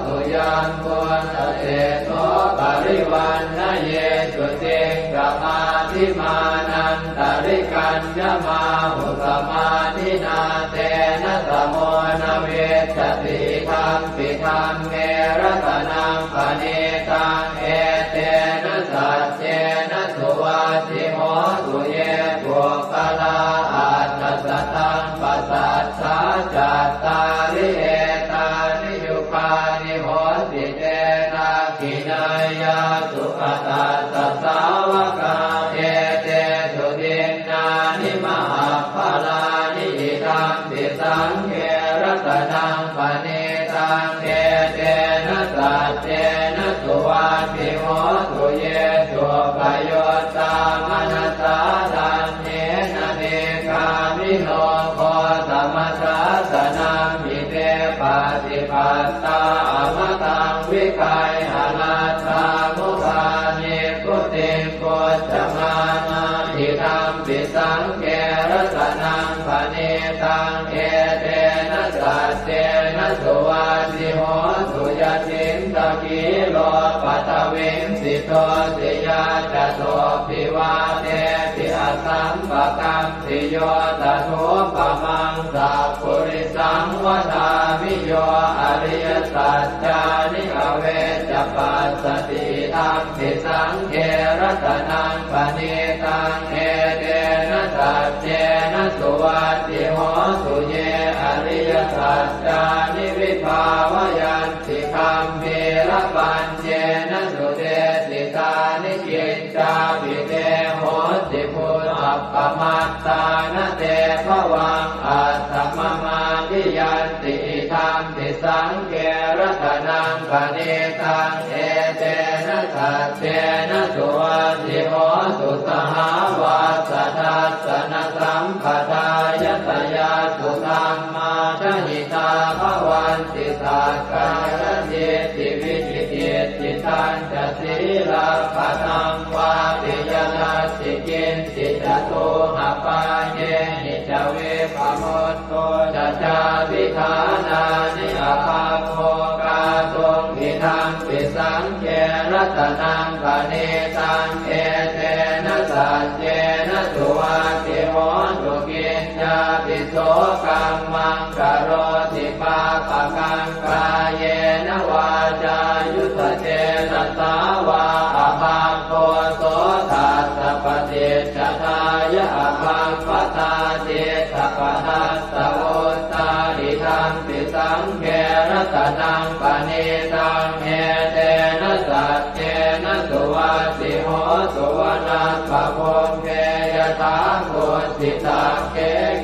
สุยัมพุทธเตโสปริวันนะเยสุติงกมาธิมานันตริกัญญมาหุสมาธินาเตนะสโมนะเวสติธัมปิธัมเมรัตนังปณิตังเอเตนะสัจเจนะสุวัตติโหสุเยปุคลาอัตถสัตตังปัสสัทธาจัตตาริเอตานิยุคานิโหติเตนะกินายาสุขตาสัสสาวกาเอเตสุตินนานิมหาภลานิอิทัมปิสังเขรัตนังปณิตังเอเตนะสัจเจนะสุวัตติโหสุเยสุปโยตามนัสสาทันเนนะเนกามิโนโคสมัสสะสนังมิเตปฏิปัตตาอมตังวิคัยหนาตามุขานิพุติงโกจมานาทิธัมปิสังเกรัตนังปณิตังเอเตนะสัจเจนะสุวัตติโหสุยตินตะกิโลปัตวิงสิโตติยาจโตปิวาเตปิอสัมปะกัมปิโยตถุปมังสัพพุริสังวทามิโยอริยสัจจานิอเวจปัสสติธัมปิสังเขรัตนังปณิตังเอเตนะสัจเจนะสุวัตติโหสุเยอริยสัจจานิวิภาวยันติคัมภีรปัญเจนะสุเตสิตานิกิจจาภิเตโหติพุทธปมัตตานะเตภวังอัตถมมาทิยันติธัมปิสังเขรัตนังปณิตังเอเตนะสัจเจนะสุวัตติโหสุสหาวาสทัสสนสัมปทายตยาสุธรรมาชหิตาภวันติสักกายจิตติวิจิติจิตัญจศีลปะทังวาปิยนัสสิกินสิจตุหปาเยหิจเวปโมตโตจะจาวิธานานิอาภาโภกาตุงอิทังปิสังเขรัตนังปณิตังเอเตนะสัจเจนะสุวัตติโหสุกินจาปิโสกัมมังกโรติปาปะกังกายเยนะวาจายุตเจนะสาวาอภาโคโสทัสสะปฏิจจทายะอภาปตาเจตปทัสสะโอตาอิทังปิสังเขรัตนังปณิตังเอเตนะสัจเจนะสุวัตติโหสุวนาปะโพเกยตาโกสิตาเก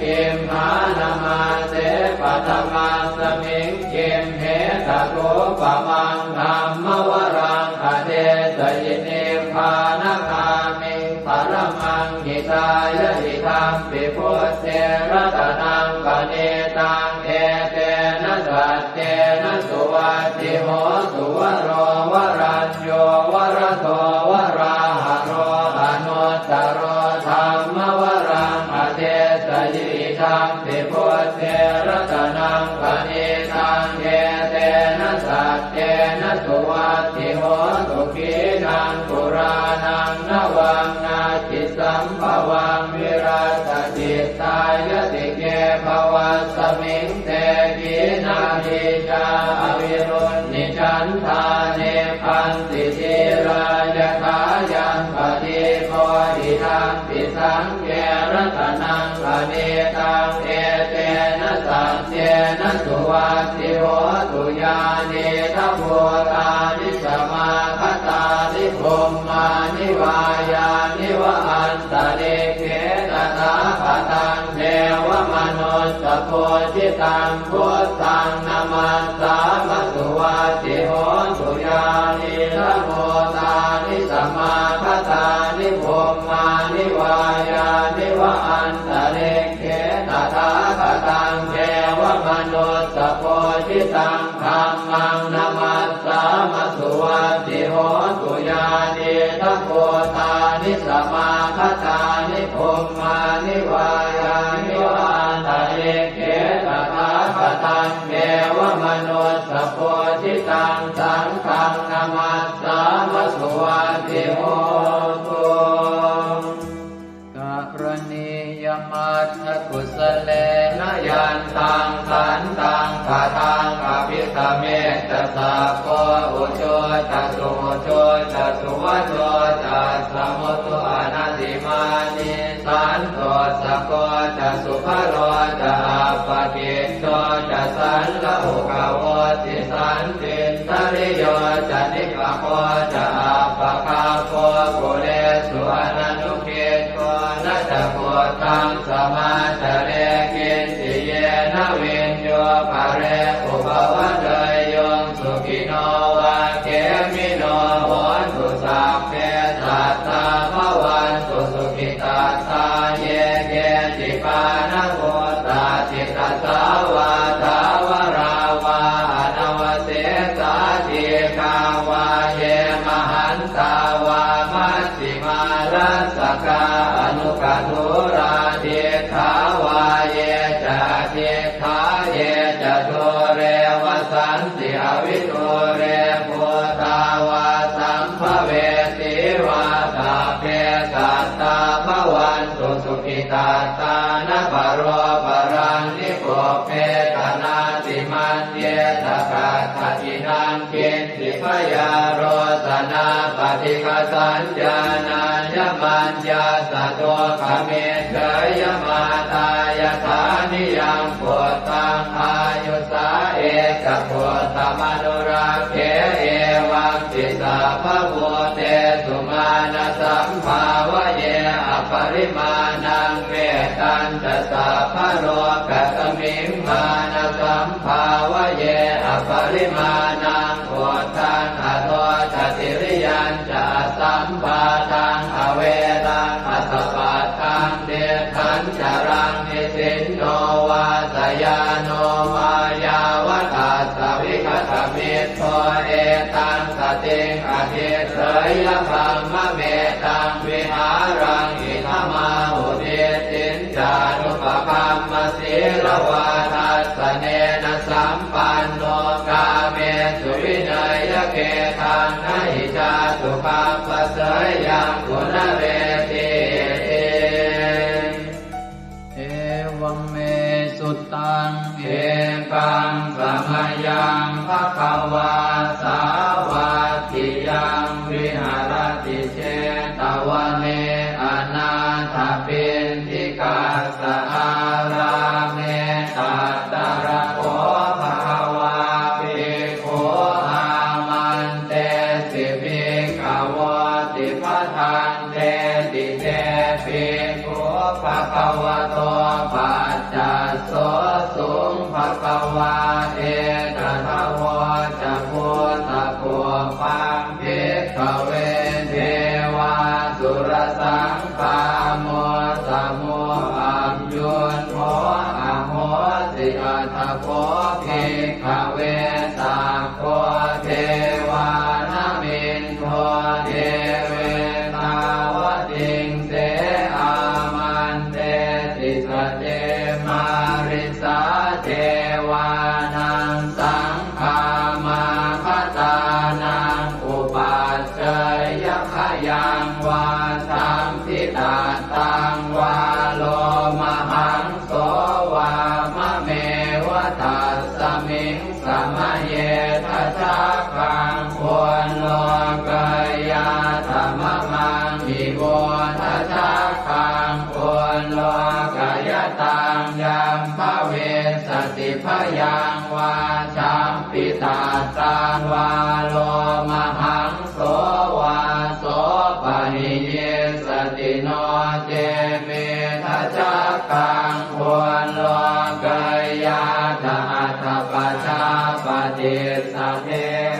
กิมหานามาเสปัตมาสมิงกิมเหตโกปะมังธัมมวรังอเดสยินิพพานคามิงปรมังหิตายะหิธัมปิพุทเทรัตนังปณิตังเอเตนะสัจเจนะสุวัตติโหสุวโรวรัญโยวรโตวราหะโรอนุตตโรธัมมวรังอเดสยิธัมปิพุทเทรัตนังปณิตังเอเตนะสัจเจนะสุวัตติโหสุขีนังปุรานังนวังนาจิสัมภวังวิรัตติตายติเกภวัสมิงเต ทิจาอวิรุณนิฉันทาเนพันติจิรายถายังปฏิโพธิทังปิสังเกรัตนังปณิตังเอเตนะสัจเจนะสุวัตติโหตุญาณิทัพโพธานิสมาคตานิพรหมานิวายานิวะอันตะเลเขตถาคตังเทวมนุสสโพธิตังพุทธังนามัสสามสุวัตติโหตุญาณิทัพโพธานิสมาคตานิพรหมานิวายานิวะอันตะเลเขตถาคตังเทวมนุสสโพธิตังธัมมังนามัสสามสุวัตติโหตุญาณิทัพโพธานิสมาคตานิพรหมานิวายานิวะอันตะเลเขตถาคตังเทวมนุสสโพธิตังสังฆังนามัสสามสุวัตติโหตุกรณียมัตถกุสเลนะยันตังขันตังคาทังอภิสเมตสัพโพอุโชตสุโชตสุวโชตสมุตุอนัตติมานิสันโตสะโกตสุภโรตอัปปกิจโตตสันละหุกโวติสันติทริโยจนิกโคตอัปปคาโคกุเลสุอนันุเกโตนัตโกตังสมาจเรกินติเยนะวินโยภะเรอุปวัตเตยงสุขิโนวะเกมิโนโหตุสัพเพสัตตาภวันตุสุขิตาตาเยเกจิปานะโหตาจิตตสาวาทาวราวาอนวเสสาธิกาวาเยมหันตาวามัชฌิมารัสสกาอนุกัตุราเทขาวาเยจะเทขาเยจะโทเรวสันติอวิโทเรภูตาวาสัมภเวติวาตาเพสัตตาภวันตุสุขิตาตานะปโรปรังนิโกเพตนาติมันเยตกาตตินังกินติพยาโรสนาปฏิฆาสัญญาณายมัญญาสะโตขเมเฉยมาตายฐานิยังโพธังอายุสาเอกโพธมนุราเขเอวังติสาภโวเตสุมาณสัมภาวะเยอปริมาณังเวตันตสาภโรกัสมิงมาณสัมภาวะเยอปริมาณังโพธังอโทจติริยัญจะสัมปาทังอเวรังอัสสปัตตังเดทันจรังนิสินโนวาสยาโนมายาวตัสสวิคตมิตโตเอตังสติงอธิเสยพัมมะเมตังวิหารังอิทมาหุเดตินจานุปคัมมสีลวาทัสสเนนะสัมปันโนกาเมสุวินัยเกทังนะหิจาตุปัปปะเสยยังกุณเรติเอวังเมสุตังเอกังสมยังภควาสาวาทิยังวิหารติเชตวเนอนาถปินทิกาสอาราเมตัตตระโคภควาภิกขุอามันเตสิภิกขวติปทังเตติเตภิกขุภควโตปัจจัสโสสุงภควาเอตถาวจะพุทธภูปังภิกขเวเทวาสุรสังฆาโมสมุอัมยุนโมอโหสิอัตถโพภิกขเวสัพโพเทวานามินโทเทเวตาวติงเสอามันเตติสเตมาริสาเทวานังสังฆามาคตานังอุปัชฌยขยังวาสัมพิตาตังวาโลมหังโสวามะเมวะตัสสะ มิงสมะเยทัชาคังควรโลกายาธรรมมังอิโวทัชาคังควรโลกายตังยัมภเวสติพยังวาชัมปิตาตังวาโลมหังโสวาโสปะหิเยสติโนเจเมทัชาคังควรโลกายาธาตปัจจาปฏิสัทเท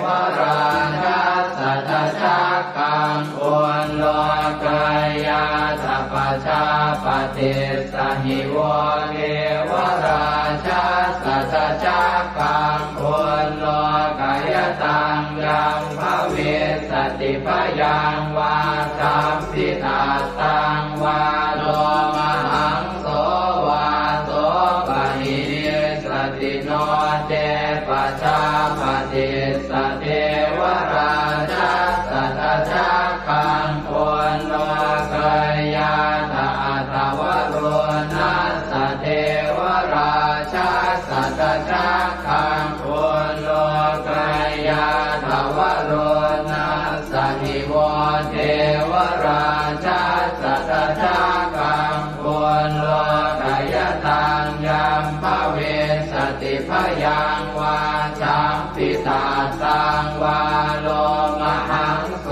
วราชาสัทธาคังควรโลกายาธาปัจจาปฏิสหิโวเทวราชาสัทธาคังควรโลกายตังยัมภเวสติพยังวาชัมปิตาตังวาโลมหังโสวาโสปะหิเยสติโนเจปัจจาปฏิสเทวราชาสัทธาคังควรโลกายาธาตวโรนัสสเทวราชาสัทธาคังควรโลกายาธาวโรนัสสหิโวเทวราชาสัทธาคังควรโลกายตังยัมภเวสติพยังวาชัมปิตาตังวาโลมหังโส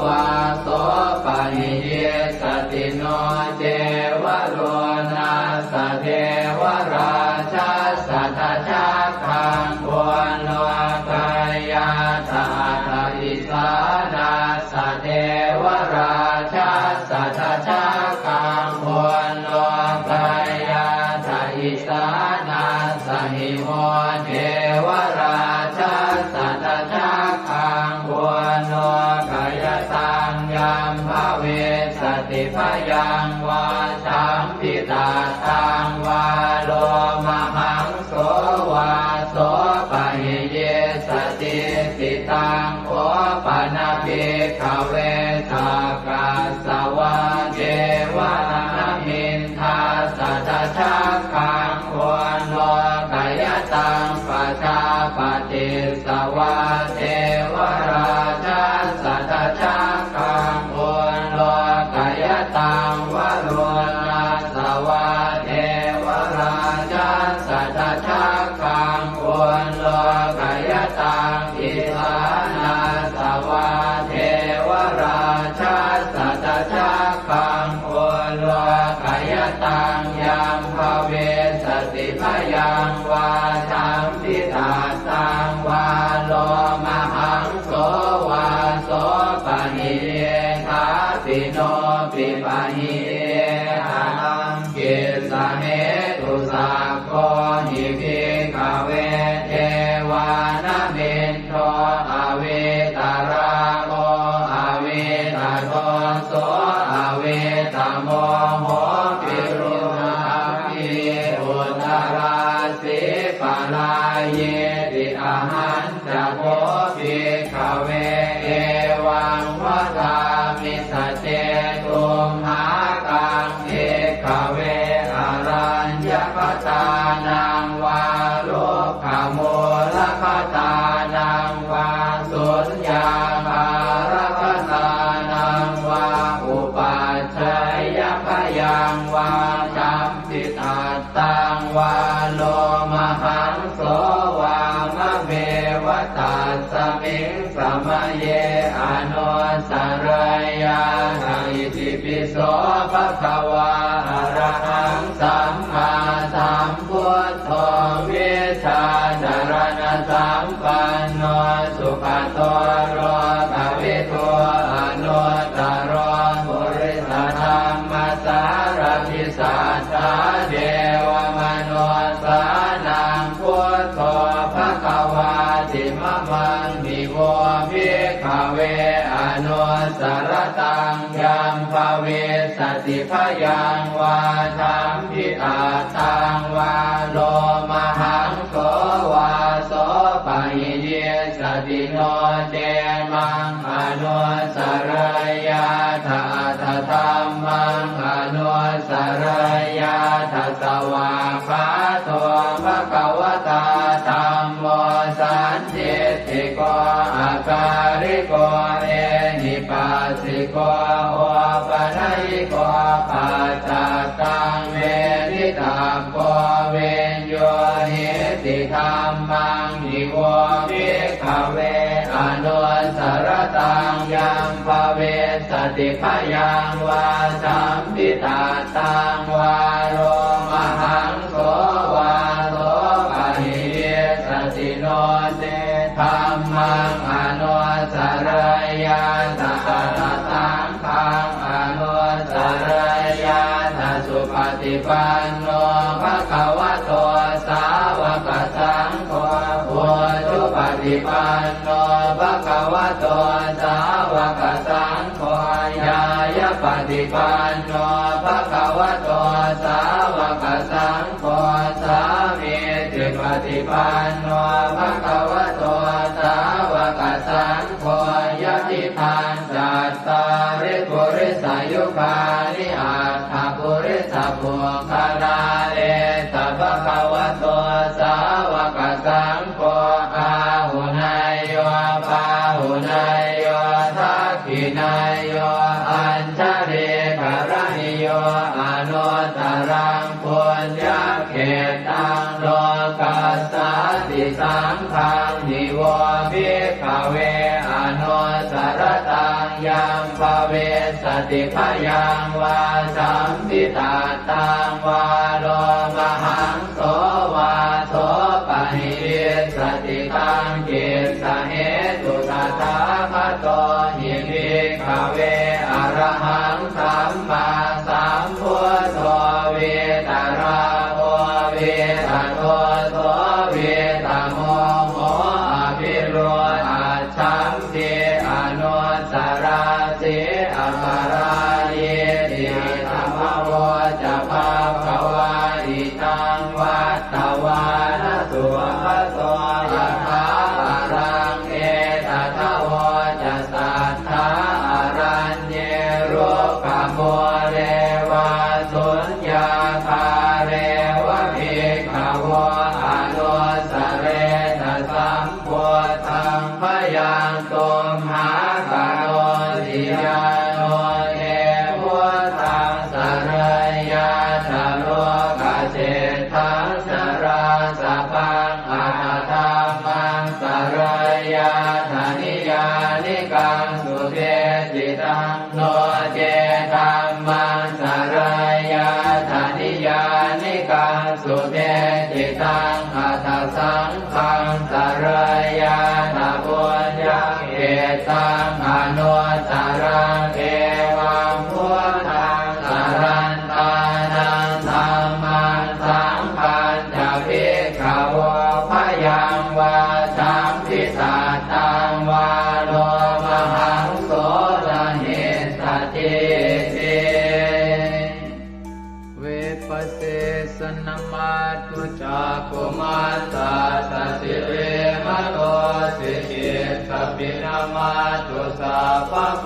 วาโสปะหิเยสติโนเจวโรนัสสเทวราชาสัทธาคังควรโลกายาธาตอิสานาสเทวราชาสัทธาคังควรโลกายาธาอิสานาสหิโมเทวราชาสัทธาคังควรโลกายตังยัมภเวสติพยังวาชัมปิตาตังวาโลมหังโสวาโสปะหิเยสติติตังโอปะนาภิกขเวสักกัสสวะเจวะนามินทาสัทธาคังควรโลกายตังปัจจาปฏิสวะเทวราชาสัทธาคังควรโลกายตังวโรนัสสวะเทวราชาสัทธาคังควรโลกายตังอิสานาสวะเทวราชาสัทธาคังควรโลกายตังยัมภเวสติพยังวาชัมปิตาตังวาโลมหังโสวาโสปะหิเยทาปิโนปิปะหิเยหังกิสเนตุสักโคหิภิกขเวเทวานามินโทอเวตาราโมอเวตาโทโสอเวตาโมโหปิรุนาภิอุตตราสิปะลาเยติอาหันจะโพภิกขเวเอวังวะทามิสเจตุมหากังเภิกขเวอารัญญปตานังวาโลภโมลภตานังวาสุญญาภารคตานังวาอุปัชฌยพยังวาชัมปิตาตังวาโลมหังโสวามะเมวตัสสมิงสมะเยอนุสรยาอิติปิโสภะคะวาอะระหังสัมมาสัมพุทโธวิชาจารณะสัมปันโนสุขโตโรภวิโตอนุตตรบุริสธรรมสารพิสัทธาเดวมนุสานังพุทโธภะคะวาติมะมังมิโวภิกขเวอนุสรตังยัมภเวสติพยังวาชัมปิตาตังวาโลมหังโสวาโสปะหิเยสติโนเจมังอนุสรยาธาธรรมังอนุสรยาธสวาคาโตภะคะวตาธัม สันติติโกอาการิโกเอหิปัสสิโกโอปนัยโกปัจจตังเวทิตาโกเวนโยหิติธัมมังนิโวภิกขเวอนุสรตังยัมภเวสติพยังวาสัมปิตาตังวาโรมหังโสวาโสปะหิสติโนเตธัมมังอนุสรยาตะตังขังอนุสรยาตสุปฏิปันโนภะคะวะโตสาวกสังโฆพุทธุปฏิปันโนภะคะวะโตสาวกสังโฆญาญาปฏิปันโนภะคะวะโตสาวกสังโฆสามีจิปฏิปันโนภะคะวะโตสาวกสังโฆยะติทานจัตตาริปุริสายุคานิอัตถปุริสปุคลาเอตภะคะวะโตสาวกสังโฆอาหุนายโยปาหุนายโยทักขินายโยอัญชริกรณิโยอนุตตรังปุญญเขตังโลกัสสติสังฆังนิโวภิกขเวอนุสรตังยัมภเวสติพยังวาสัมปิตาตังวาโลมหังโสวาโสปะหิสติตังกิสสะเหตุตถาคตหิภิกขเวอรหังสัมมาสัมพุทโธเวตราโอเวตโตโสเวตโมโหอภิโรอาชัมเทอนุสราเสอปาราเยติธรรมโวจะภาควาอิตังวัตตวานสุภโสยะถาอารังเอตถาวจะสัทธาอารัญเยโรกโมเรวาสุญญาคาเรวะภิกขวะอนุสเรตสัมโพธังพยังตุมหากโนติยาโนเทพุทธังสรยาชโลกเจตังสราสพังอาธรรมังสรยาธนิยานิกังสุเทจิตังโนเจธัมมังสรยาธนิยานิกังสุเทจิตังอัตถสังฆังสรยาธปุญญเขตังอนุสรังเอวังพุทธังสรันตานังธัมมังสังฆังจะภิกขวะพยังวาสัมภิสาตังวาโลมหังโสรหิสติเตเวปัสเสสนมาตุจักขุมาตาสสิเรมโตสิกิสปินามาตุสัพพะโพ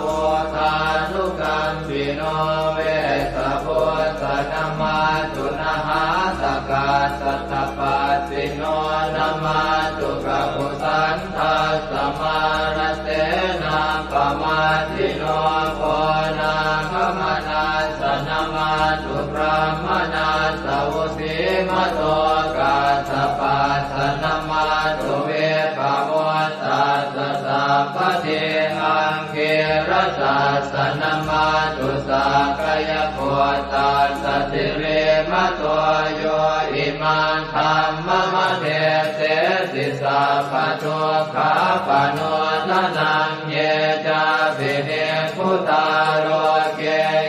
ธานุกัมปิโนเวสะโพธนามาตุนะหาตกาสัตตปัสสิโนนามาตุกะปุสันทัสสมานเสนาปมาทิโนโพนาคมนาสนามาตุพระมนาสวุสีมโตกาสปัสสนามาตุเวปโมตัสสะสัพพะเทอังเกรสัสสนามาตุสักกายโพตัสสะติเรมโตโยอิมังธัมมะมะเทเสสิสัพพะทุกขาปโนทนังเยจาภิเนพุทธาโรเก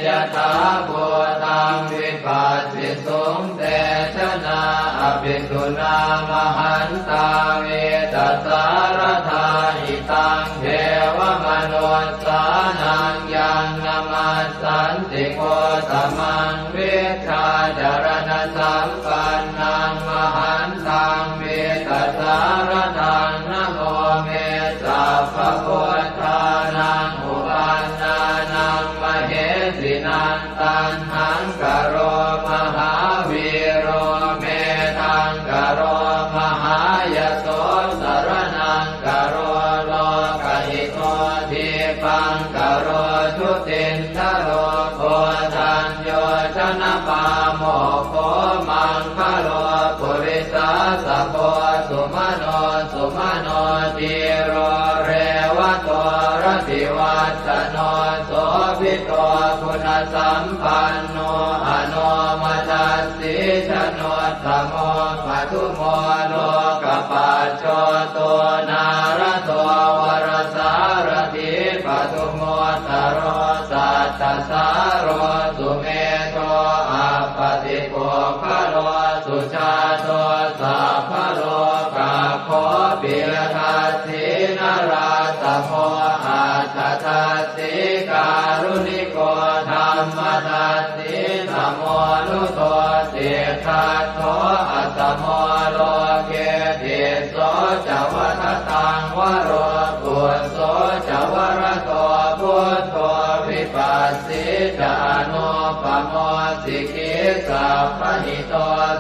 ยถาภูตังวิปัสสิสุงเตชนะอภิสุนามหันตาเวตัสสารธาอิตังเทวมนุสสานังยังนามัสสันติโกตมังวิชาจารณสัมปันนังมหันตังเวตัสสารตังนะโมเมสัพพะพุทธานังอุปันนานังมเหสินังตันหังกโรมหาวีโรเมทังกโรมหายโสสโร สุมโนติโรเรวะโตรติวัตโนโสภิโตคุณสัมปันโนอโนมัสสิชโนตโมปัทุโมโลกปัจโจโตนารโตวรสารถิปัทุโมตโรสัตตสารโรสุเมโตอัปปติโกภโลสุชาโตสัพพโลกาโคปิยทัสสินาราสโมอัตถทัสสิการุณิโกธรรมทัสสิสมโมนุโตเสทัสโตอัสสโมโลเกติโสจวัฏตังวโรกุโสจวรโตพุทโธวิปัสสิจานุปโมสิกิสัพพหิโต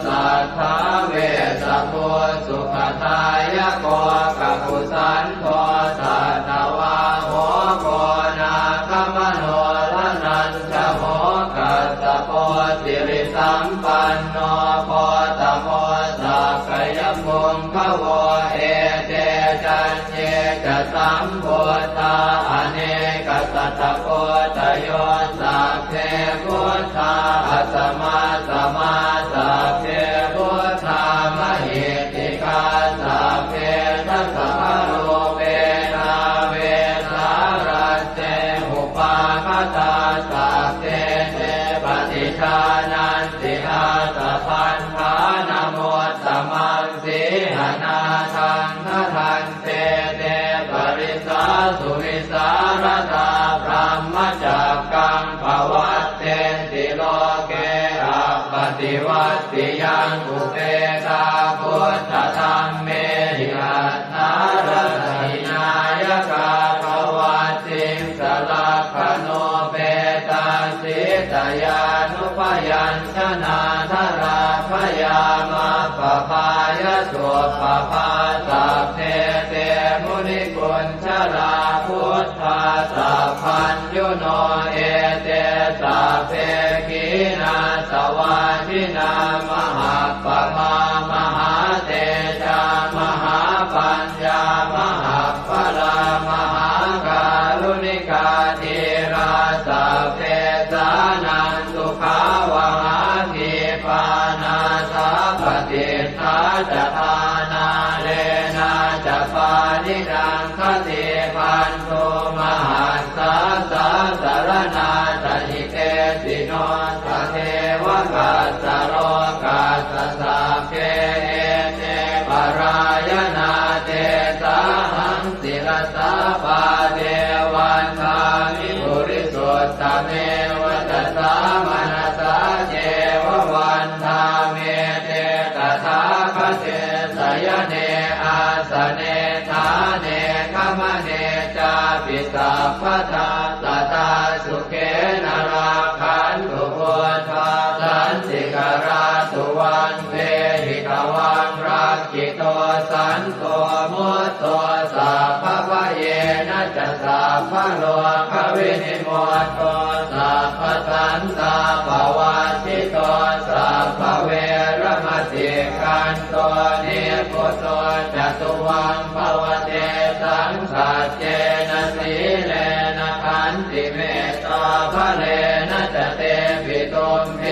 สัทธาเวสสุสุขทายโกกัปปุสันโตสัตวาโหโกนาคมโนลนันจโมกัสสโปสิริสัมปันโนโพตโมสักขยมุงขโวเอเตจันเยจะสัมโพธาอเนกสัตตโพธโยสัพเพพุทธาอัสสมาสมาสัพเพพุทธามหิติกาสัพเพทัสสะโลเวนาเวสารัสเตอุปาคตาสัพเพเตปฏิชานันติอาสะพันธานโมตตมังสีหนาทังทันเตเตปริสาสุวิสารตาพรหมจักกังภวัตเตติโลเกอัปปติวัตติยังอุเปกาพุทธธรรมเมหิอัตถารถินายกาภวัตติสลักขโนเปตาสิตยานุปยัญชนะธราพยามาปภายสุปภาสัพเพเตมุนิกุญชลาพุทธาสัพพัญญุโนเอเตสัพเพขีนาสวาทินามหาปมามหาเตจามหาปัญญามหาพลามหาการุณิกาธีราสัพเพสานันตุขาวหาทีปานาสัพพติทาจทานาเลนะจะปานิดังคติพันโทมหัสสะสะสารนาตหิเตสิโนทะเทวกัสสะโรกัสสะสัพเพเอเตปรายนาเตสาหังศิลสาปาเทวันทามิปุริสุทธเมวัตสามนัสสะเจววันทาเมเตตถาคเตสยเนอาสเนธาเนขมเนจาปิสัพพทาสตาสุเขนราคันตุพุทธาสันติกราสุวันเวหิกวังรักขิโตสันโตมุตโตสัพพะเยนะจะสัพพะโลกวินิโมตโตสัพพะสันตาภวัติโตสัพพะเวรมติกันโตนิพุตโตจตุวังภวเตสังสัจเจนะสีเลนะขันติเมตตาภะเลนะจะเตปิตุมเห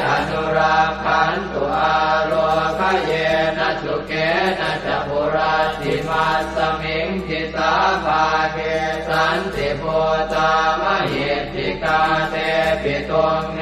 อนุราคันตุอาโลคเยนะสุเกนะจะปุราติมัสสมิงทิสาภาเกสันติโพตามหิทธิกาเตปิตุมเห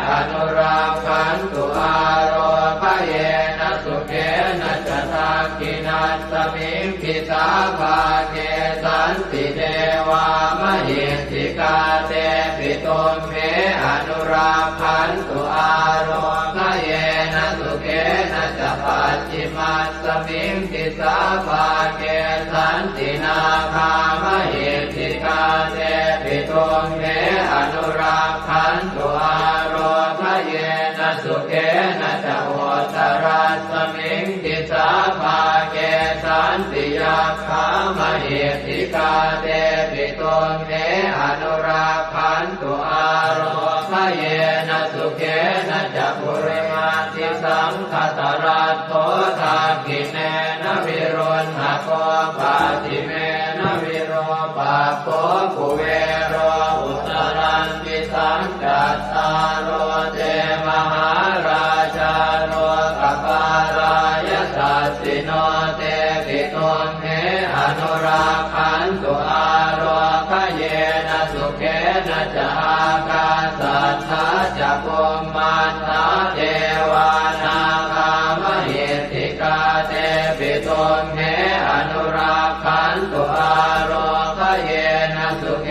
อนุราคันตุอาโลคเยนะสุเกนะจะทักขินัสสมิงทิสาภาเกสันติเทวามหิทธิกาเตปิตุมเหอนุราคันตุอาโลคเยนะสุเกนะจะปัจฉิมัสสมิงทิสาภาเกสันตินาคามหิทธิกาเตปิตุมเหอนุราคันตุอาโลคเยนะสุเกนะจะโหตรัสสมิงทิสาภาเกสันติยาคามหิทธิกาเตปิตุมเหอนุราคันตุอาโลค เยนะสุเขนะจักขุริมาติสังคตรัตโตทากิเนนะวิรุณหะโกปาติเมนะวิโรปาโกกุเวโรอุตรันติสังกัตตาโรเตมหาราชาโรกปารายสัสสิโนเตปิตุมเหอนุราคันตุอาโรคเยนะสุเขนะจะอากาสัทธาจะกุมมันตาเทวานากามหิติกาเตปิตุมเหอนุราคันตุอาโรคเยนะสุเข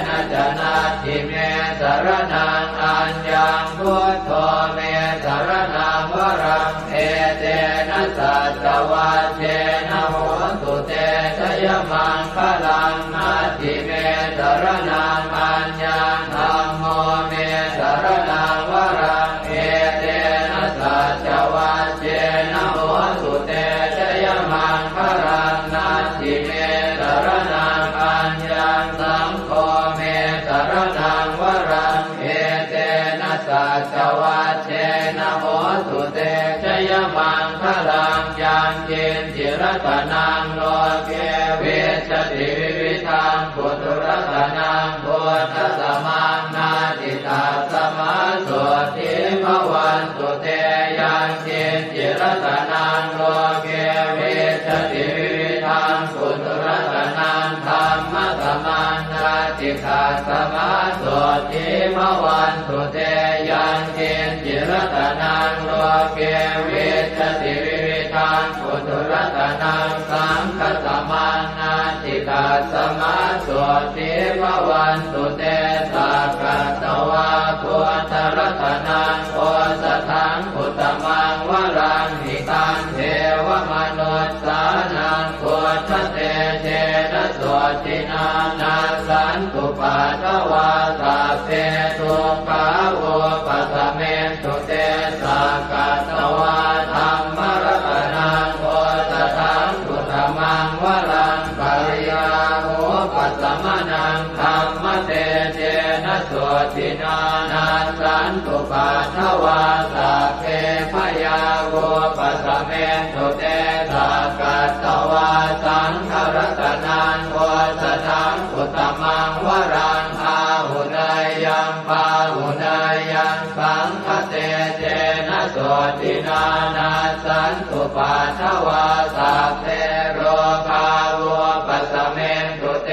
นะจะนาทิเมสรนังอัญญังพุทโธเมสรนังวรังเอเตนะสัจวัชเชนะโหตุเตชยมังคลังนาทิเมสรนังอัญญังธัมโมเมสรนังวรังเอเตนะสัจวัชเชนะโหตุเตชยมังคลังนาทิเมสรนังอัญญังสังโฆเมสรนังวรังเอเตนะสัจวัชเชนะโหตุเตชยมังคลังยังเจนจิรตนังโลเกเวชติวิวิธังปุถุรตนังโพธสมังนาติตาสมาโสติภวันตุเตยังเจนจิรตนังโลเกเวชติวิวิธังปุถุรตนังธรรมสมังนาติตาสมาโสติภวันตุเตยังเจนจิรตนังโลเกเวชติวิวิธังปุถุรตนังสังฆสมังนาติตาสมาโสติภวันตุเตสักกตวาพุทธรัตนังโอสถังอุตมังวรังหิตังเทวมนุสสานังพุทธเตเจนะโสตินานาสันตุปัฏฐวาสัพเพทุกขาโวปัสสเมตุเตสักกตวาธัมมรัตนังโอสถังอุตมังวรังปริยาโหปัสสมนังธัมมเตเจนะโสตินานาสันตุปัฏฐวาสัพเพพยาโวปัสสเมตุเตสักกตวาสังฆรัตนังโอสถังอุตมังวรังอาหุนายยังปาหุนายยังสังฆเตเจนะโสตินานาสันตุปัฏฐวาสัพเพโรคาโวปัสสเมตุเต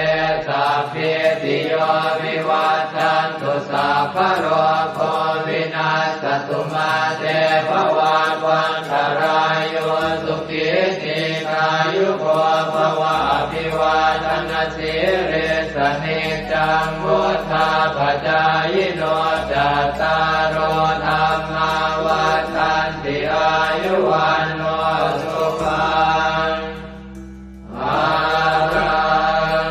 สัพเพติโยวิวัชชันตุสัพพะโรโควินาศตุมาเตภวัตวันตรายโยสุขิติกายุโกภวะอภิวาทนาสิริสนิจังวุฒาปจายโนจัตตารโอธรรมาวัฏันติอายุวันโนสุขังภลัง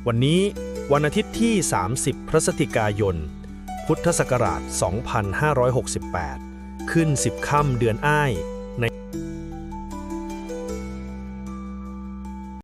วันนี้วันอาทิตย์ที่ 30 พฤศจิกายน พุทธศักราช 2568 ขึ้น 10 ค่ำเดือนอ้ายใน